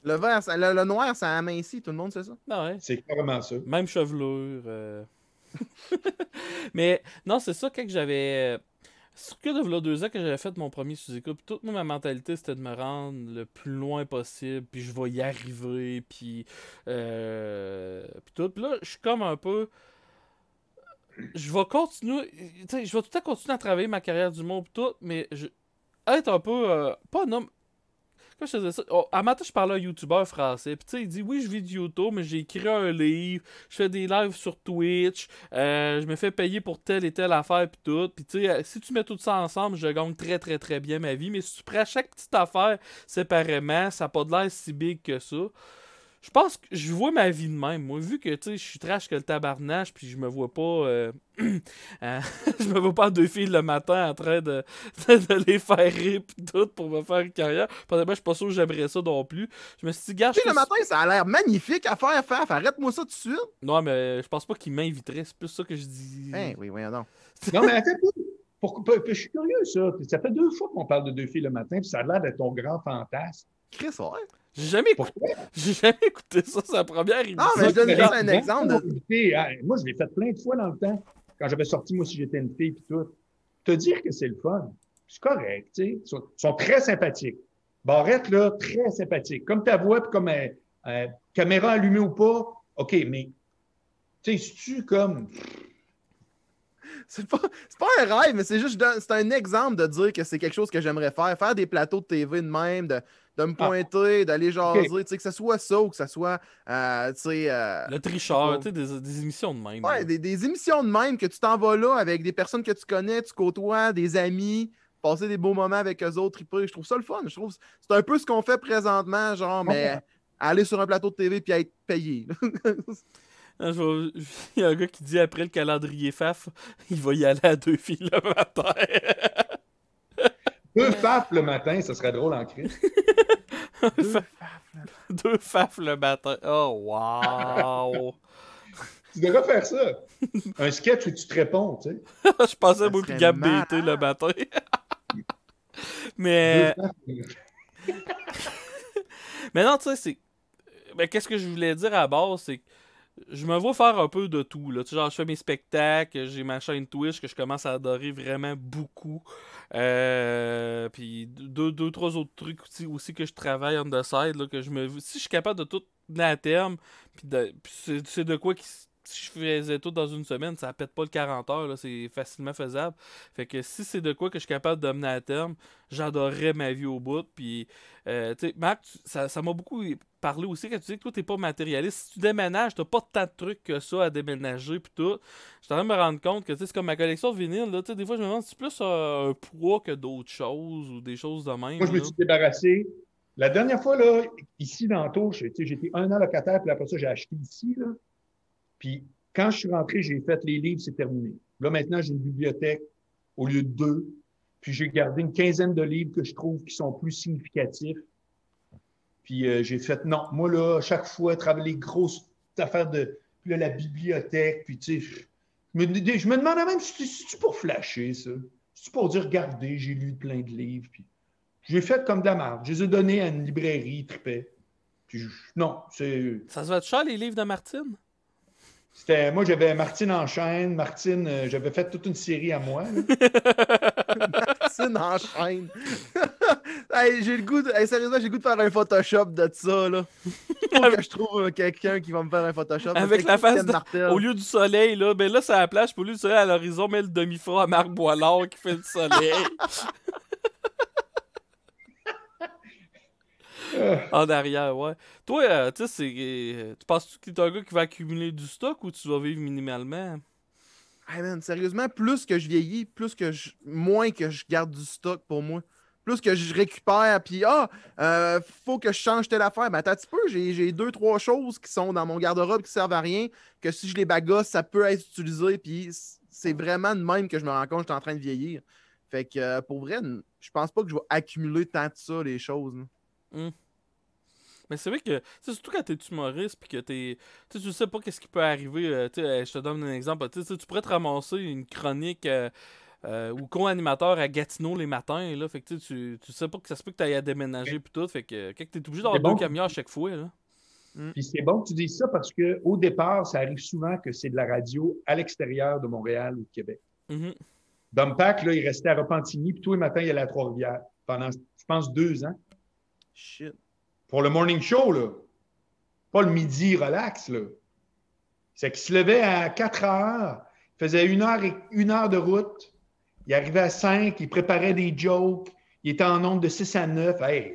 Speaker 5: Le vert, le noir, ça amincit, tout le monde sait ça.
Speaker 3: Ah ouais.
Speaker 4: C'est carrément ça.
Speaker 3: Même chevelure. Mais non, c'est ça, quand j'avais. C'est que de là 2 ans que j'avais fait mon premier sous-écoute. Puis toute ma mentalité, c'était de me rendre le plus loin possible. Puis je vais y arriver. Puis tout. Puis là, je suis comme un peu. Je vais continuer. Tu sais, je vais tout le temps continuer à travailler ma carrière d'humour. Puis tout. Mais être un peu. Pas un homme. Quand je faisais ça, à matin, je parlais à un YouTuber français. Puis tu sais, il dit oui, je vis du YouTube, mais j'ai écrit un livre, je fais des lives sur Twitch, je me fais payer pour telle et telle affaire, puis tout. Puis tu sais, si tu mets tout ça ensemble, je gagne très très très bien ma vie. Mais si tu prends chaque petite affaire séparément, ça n'a pas de l'air si big que ça. Je pense que je vois ma vie de même. Moi, vu que tu sais, je suis trash que le tabarnache, puis je me vois pas. Je me vois pas à 2 filles le matin en train de les faire rire pis tout pour me faire une carrière. Pendant que je suis pas sûr que j'aimerais ça non plus. Je me suis dit, gars,
Speaker 5: Puis le matin, ça a l'air magnifique à faire, Faf. Arrête-moi ça tout de suite.
Speaker 3: Non, mais je pense pas qu'ils m'inviteraient. C'est plus ça que je dis.
Speaker 5: Hein, oui, non.
Speaker 4: Non, mais attends, je suis curieux, ça. Ça fait 2 fois qu'on parle de 2 filles le matin, puis ça a l'air d'être ton grand fantasme.
Speaker 5: Chris, ouais.
Speaker 3: J'ai jamais écouté ça, c'est la première émission.
Speaker 5: Non, mais je donne juste un
Speaker 4: Moi,
Speaker 5: exemple.
Speaker 4: Moi, je l'ai fait plein de fois dans le temps, quand j'avais sorti Moi, si j'étais une fille, puis tout. Te dire que c'est le fun, c'est correct, tu sais. Ils sont très sympathiques. Barrette, là, très sympathique. Comme ta voix, puis comme caméra allumée ou pas, OK, mais, tu sais, c'est-tu comme...
Speaker 5: C'est pas un rêve, mais c'est juste c'est un exemple de dire que c'est quelque chose que j'aimerais faire. Faire des plateaux de TV de même, de me pointer, d'aller jaser, tu sais, que ce soit ça ou que ce soit, tu sais...
Speaker 3: Le tricheur, tu sais, des émissions de même.
Speaker 5: Ouais, des émissions de même que tu t'en vas là avec des personnes que tu connais, tu côtoies, des amis, passer des beaux moments avec eux autres, triper. Je trouve ça le fun. Je trouve c'est un peu ce qu'on fait présentement, genre, mais aller sur un plateau de TV puis être payé.
Speaker 3: Il y a un gars qui dit après le calendrier FAF, il va y aller à 2 filles le matin.
Speaker 4: 2 FAF le matin, ça serait drôle en crise.
Speaker 3: 2 FAF le matin. Oh, wow!
Speaker 4: Tu devrais faire ça. Un sketch où tu te réponds, tu sais.
Speaker 3: Je pensais
Speaker 5: Ça
Speaker 3: moi puis
Speaker 5: serait
Speaker 3: Gab
Speaker 5: malade.
Speaker 3: BT le matin. Mais...
Speaker 4: 2 FAF.
Speaker 3: Mais non, tu sais, c'est... Ben, qu'est-ce que je voulais dire à la base, c'est que je me vois faire un peu de tout, là. Tu sais, genre, je fais mes spectacles, j'ai ma chaîne Twitch que je commence à adorer vraiment beaucoup. Puis 2-3 autres trucs aussi que je travaille on the side, là, que je me... Si je suis capable de tout mener à terme, puis c'est de quoi si je faisais tout dans une semaine, ça pète pas le 40 heures, là, c'est facilement faisable. Fait que si c'est de quoi que je suis capable de mener à terme, j'adorerais ma vie au bout. Puis, tu sais, Marc, ça m'a beaucoup parlé aussi quand tu dis que toi, t'es pas matérialiste. Si tu déménages, t'as pas tant de trucs que ça à déménager, puis tout. Je suis en train de me rendre compte que, tu sais, c'est comme ma collection de vinyle, là, tu sais, des fois, je me demande si c'est plus un poids que d'autres choses, ou des choses de même.
Speaker 4: Moi, je me suis débarrassé. La dernière fois, là, ici, dans le tour, j'étais 1 an locataire, puis après ça, j'ai acheté ici, là. Puis, quand je suis rentré, j'ai fait les livres, c'est terminé. Là, maintenant, j'ai une bibliothèque au lieu de 2. Puis, j'ai gardé une quinzaine de livres que je trouve qui sont plus significatifs. Puis, j'ai fait, non, moi, là, chaque fois, travailler les grosses affaires de puis là, la bibliothèque. Puis, tu sais, je me demandais même si c'est pour flasher, ça. C'est pour dire, regardez, j'ai lu plein de livres. Puis, j'ai fait comme de la merde. Je les ai donnés à une librairie, ils tripaient. Puis, non, c'est...
Speaker 3: Ça se va être cher, les livres de Martine?
Speaker 4: Moi, j'avais Martine en chaîne. Martine, j'avais fait toute une série à moi.
Speaker 5: Martine en chaîne. Hey, j'ai le goût de... hey, sérieusement, j'ai le goût de faire un Photoshop de ça, là. Faut que je trouve quelqu'un qui va me faire un Photoshop.
Speaker 3: Avec la face de...
Speaker 5: Martel.
Speaker 3: Au lieu du soleil, là, ben là, c'est à la plage, puis au lieu du soleil à l'horizon, met le demi-fond à Marc Boilard qui fait le soleil. En arrière, ouais. Toi, tu sais, tu penses que t'es un gars qui va accumuler du stock ou tu vas vivre minimalement?
Speaker 5: Hey man, sérieusement, plus que je vieillis, moins que je garde du stock pour moi. Plus que je récupère, puis faut que je change telle affaire. Ben, attends un petit peu, j'ai 2-3 choses qui sont dans mon garde-robe qui servent à rien, que si je les bagasse, ça peut être utilisé, puis c'est vraiment de même que je me rends compte que je suis en train de vieillir. Fait que, pour vrai, je pense pas que je vais accumuler tant de ça, les choses. Là.
Speaker 3: Mais c'est vrai que, surtout quand t'es humoriste puis que tu sais pas qu'est-ce qui peut arriver. Je te donne un exemple. Tu pourrais te ramasser une chronique ou co-animateur à Gatineau les matins. Là, fait que tu sais pas que ça se peut que t'ailles à déménager puis tout. Fait que quand t'es obligé d'avoir 2 camions à chaque fois. Là.
Speaker 4: Puis c'est bon que tu dises ça parce qu'au départ, ça arrive souvent que c'est de la radio à l'extérieur de Montréal ou de Québec.
Speaker 3: Mm-hmm.
Speaker 4: Dumpack, là, il restait à Repentigny, puis tous les matins, il allait à Trois-Rivières pendant, je pense, 2 ans.
Speaker 5: Shit.
Speaker 4: Pour le morning show, là. Pas le midi relax, là. C'est qu'il se levait à 4 heures, il faisait 1 heure de route, il arrivait à 5, il préparait des jokes, il était en nombre de 6 à 9. Hey,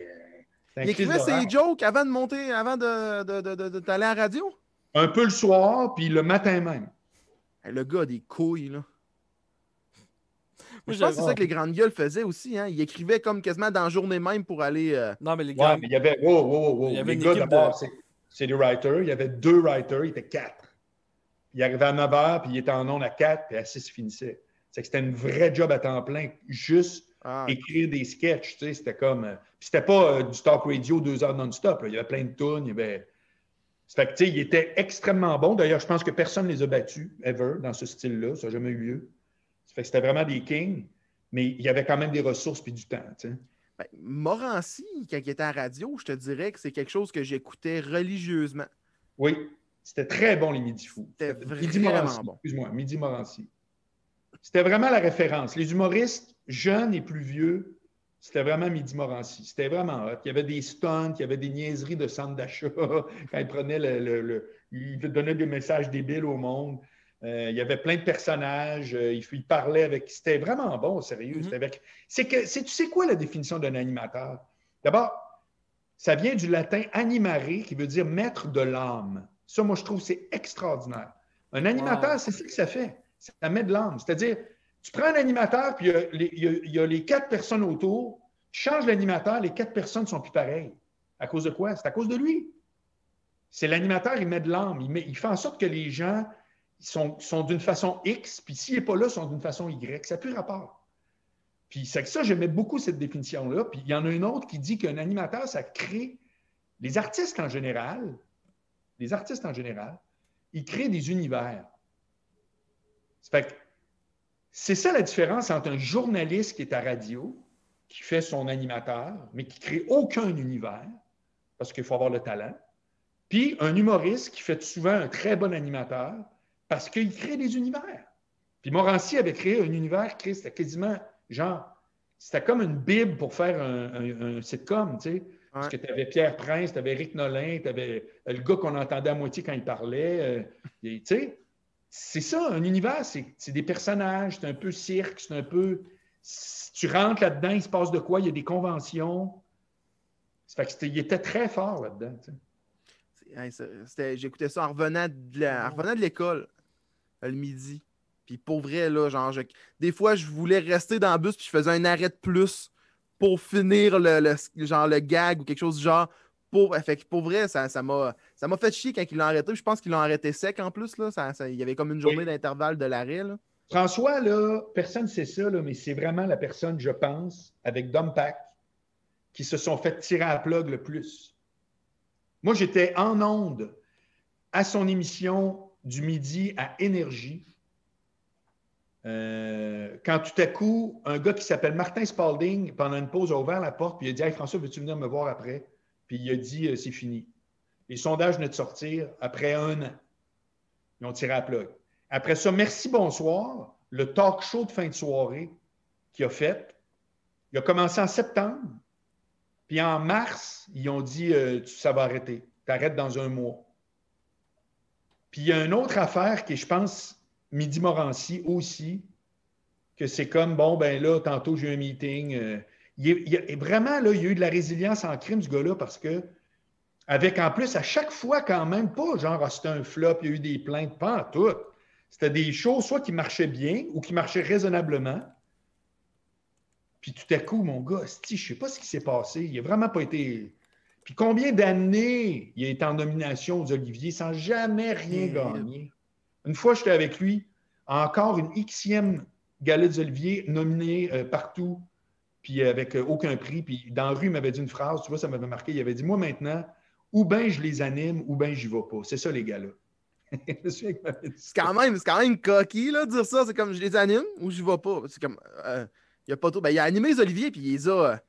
Speaker 5: il écrivait ses jokes avant de monter, avant de t'aller à la radio?
Speaker 4: Un peu le soir, puis le matin même.
Speaker 5: Hey, le gars a des couilles, là.
Speaker 3: Moi,
Speaker 5: je pense que c'est ça que les grandes gueules faisaient aussi. Hein? Ils écrivaient comme quasiment dans la journée même pour aller...
Speaker 3: Non, mais les
Speaker 4: gars... Ouais, mais il y avait... Wow.
Speaker 3: Il y avait
Speaker 4: les gars, d'abord, c'est des writers. Il y avait 2 writers. Il était 4. Il arrivait à 9 h, puis il était en ondes à 4, puis à 6, il finissait. C'est que c'était une vraie job à temps plein. Juste écrire des sketchs, tu sais. C'était comme... Puis c'était pas du talk radio 2 heures non-stop. Là. Il y avait plein de tunes. Il y avait... Ça fait que, tu sais, il était extrêmement bon. D'ailleurs, je pense que personne ne les a battus, ever, dans ce style-là. Ça n'a jamais eu lieu. Ça fait que c'était vraiment des kings, mais il y avait quand même des ressources puis du temps. Tu sais.
Speaker 5: Ben, Morancy, quand il était à la radio, je te dirais que c'est quelque chose que j'écoutais religieusement.
Speaker 4: Oui, c'était très bon, les Midi Fous.
Speaker 5: C'était vraiment bon.
Speaker 4: Excuse-moi, Midi Morancy. C'était vraiment la référence. Les humoristes jeunes et plus vieux, c'était vraiment Midi Morancy. C'était vraiment hot. Il y avait des stunts, il y avait des niaiseries de centre d'achat quand ils prenaient ils donnaient des messages débiles au monde. Il y avait plein de personnages, il parlait avec... C'était vraiment bon, sérieux. Mm-hmm. Tu sais quoi la définition d'un animateur? D'abord, ça vient du latin animare, qui veut dire mettre de l'âme. Ça, moi, je trouve c'est extraordinaire. Un animateur, c'est ça que ça fait. Ça met de l'âme. C'est-à-dire, tu prends un animateur, puis il y a les 4 personnes autour, tu changes l'animateur, les 4 personnes ne sont plus pareilles. À cause de quoi? C'est à cause de lui. C'est l'animateur, il met de l'âme. Il fait en sorte que les gens... sont d'une façon X, puis s'il n'est pas là, ils sont d'une façon Y. Ça n'a plus rapport. Puis c'est que ça, j'aimais beaucoup cette définition-là. Puis il y en a une autre qui dit qu'un animateur, ça crée... Les artistes en général, ils créent des univers. C'est ça la différence entre un journaliste qui est à radio, qui fait son animateur, mais qui ne crée aucun univers, parce qu'il faut avoir le talent, puis un humoriste qui fait souvent un très bon animateur, parce qu'il crée des univers. Puis Morancy avait créé un univers, c'était quasiment genre, c'était comme une bible pour faire un sitcom, tu sais. Ouais. Parce que tu avais Pierre Prince, tu avais Rick Nolin, tu avais le gars qu'on entendait à moitié quand il parlait. Tu sais, c'est ça, un univers, c'est des personnages, c'est un peu cirque, c'est un peu... Tu rentres là-dedans, il se passe de quoi, il y a des conventions. Ça fait il était très fort là-dedans, tu sais.
Speaker 5: J'écoutais ça en revenant de l'école le midi. Puis pour vrai, là, genre, des fois, je voulais rester dans le bus puis je faisais un arrêt de plus pour finir le gag ou quelque chose du genre. Fait que pour vrai, ça m'a fait chier quand ils l'ont arrêté. Je pense qu'ils l'ont arrêté sec en plus. Là. Il y avait comme une journée d'intervalle de l'arrêt. Là.
Speaker 4: François, là, personne ne sait ça, là, mais c'est vraiment la personne, je pense, avec Dumpack, qui se sont fait tirer à la plug le plus. Moi, j'étais en onde à son émission du midi à Énergie. Quand tout à coup, un gars qui s'appelle Martin Spalding, pendant une pause, a ouvert la porte et il a dit « Hey François, veux-tu venir me voir après? » Puis il a dit « C'est fini. » Les sondages venaient de sortir après 1 an. Ils ont tiré à la plug. Après ça, merci, bonsoir, le talk show de fin de soirée qu'il a fait, il a commencé en septembre. Puis en mars, ils ont dit ça va arrêter. T'arrêtes dans un mois. Puis il y a une autre affaire qui est, je pense, Midi Morancy aussi, que c'est comme, bon, ben là, tantôt j'ai eu un meeting. Vraiment, là, il y a eu de la résilience en crime, ce gars-là, parce que, avec en plus, à chaque fois, quand même, pas genre, ah, c'était un flop, il y a eu des plaintes, pas en tout. C'était des choses, soit qui marchaient bien ou qui marchaient raisonnablement. Puis tout à coup, mon gars, je ne sais pas ce qui s'est passé. Il n'a vraiment pas été. Puis combien d'années il a été en nomination aux Oliviers sans jamais rien gagner? Une fois, j'étais avec lui, encore une Xème gala des Oliviers, nominé partout, puis avec aucun prix. Puis dans la rue, il m'avait dit une phrase, tu vois, ça m'avait marqué. Il avait dit, moi maintenant, ou bien je les anime, ou bien j'y vais pas. C'est ça, les gars-là.
Speaker 5: C'est quand même coquille, là, de dire ça. C'est comme, je les anime ou j'y vais pas. C'est comme, il a pas trop. Ben, il a animé les Oliviers, puis il les a...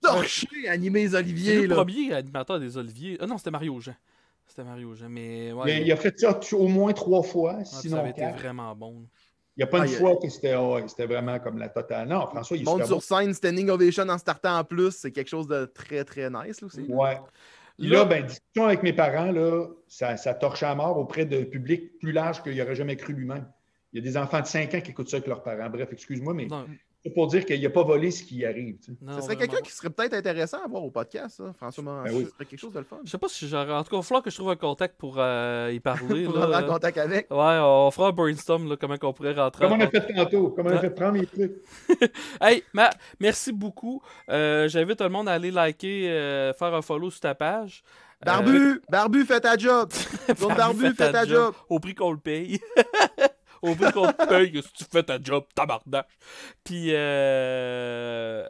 Speaker 5: torché, animé les Oliviers.
Speaker 3: C'est le
Speaker 5: là.
Speaker 3: premier animateur des Oliviers. Ah non, c'était Mario Jean. Mais ouais,
Speaker 4: il a fait ça au moins 3 fois,
Speaker 3: puis
Speaker 4: sinon
Speaker 3: ça avait été
Speaker 4: 4.
Speaker 3: vraiment bon.
Speaker 4: Il n'y a pas une fois que c'était vraiment comme la totale. Non, François, il est
Speaker 5: Monte
Speaker 4: super
Speaker 5: sur scène, standing ovation en startant en plus, c'est quelque chose de très, très nice, là, aussi.
Speaker 4: bon. Ouais. Là, ben, discussion avec mes parents, là, ça torche à mort auprès de public plus large qu'il n'aurait jamais cru lui-même. Il y a des enfants de 5 ans qui écoutent ça avec leurs parents. Bref, excuse-moi, mais c'est pour dire qu'il n'a pas volé ce qui arrive. Tu sais.
Speaker 3: Non,
Speaker 5: Ce serait quelqu'un qui serait peut-être intéressant à voir au podcast, ça. François Morancy,
Speaker 4: oui.
Speaker 5: ce serait quelque chose de le fun.
Speaker 3: Je sais pas si j'aurais. En tout cas, il va falloir que je trouve un contact pour y parler.
Speaker 5: Pour
Speaker 3: là.
Speaker 5: rentrer en contact avec.
Speaker 3: Ouais, on fera un brainstorm, là, comment on pourrait rentrer.
Speaker 4: Comme on a fait tantôt, comme on a fait prendre les trucs.
Speaker 3: Hey, merci beaucoup. J'invite tout le monde à aller liker, faire un follow sur ta page.
Speaker 5: Barbu, fais ta job. Barbu, fais ta job.
Speaker 3: Au prix qu'on le paye. Au prix qu'on te paye, si tu fais ta job, tabarnak. Puis,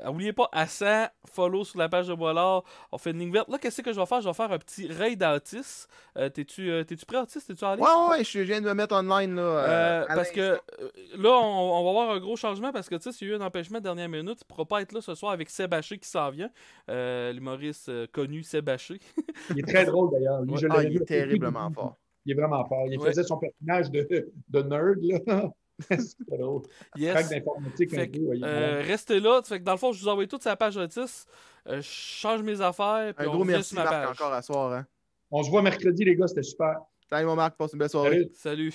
Speaker 3: n'oubliez pas, à 100 follow sur la page de Boilard, on fait une ligne verte. Là, qu'est-ce que je vais faire? Je vais faire un petit raid d'Autis. T'es-tu prêt, Autis? T'es-tu allé?
Speaker 5: Ouais, je viens de me mettre online, là.
Speaker 3: Parce que là, on va avoir un gros changement parce que, tu sais, s'il y a eu un empêchement de dernière minute, il ne pourra pas être là ce soir avec Seb Haché qui s'en vient. L'humoriste connu Seb Haché.
Speaker 4: Il est très drôle, d'ailleurs. Lui, je l'avais
Speaker 5: il
Speaker 4: vu.
Speaker 5: est terriblement fort.
Speaker 4: Il est vraiment fort. Il faisait son personnage de nerd, là. C'était drôle.
Speaker 3: Yes.
Speaker 4: Crack d'informatique un peu.
Speaker 3: Restez là. Fait que dans le fond, je vous envoie toute sa page Otis. Je change mes affaires. Puis
Speaker 5: Un
Speaker 3: on
Speaker 5: gros
Speaker 3: revient
Speaker 5: merci,
Speaker 3: sur ma
Speaker 5: Marc,
Speaker 3: page.
Speaker 5: encore à soir. Hein.
Speaker 4: On se voit mercredi, les gars. C'était super.
Speaker 5: Salut, mon Marc. Passe une belle soirée.
Speaker 4: Salut.
Speaker 3: Salut.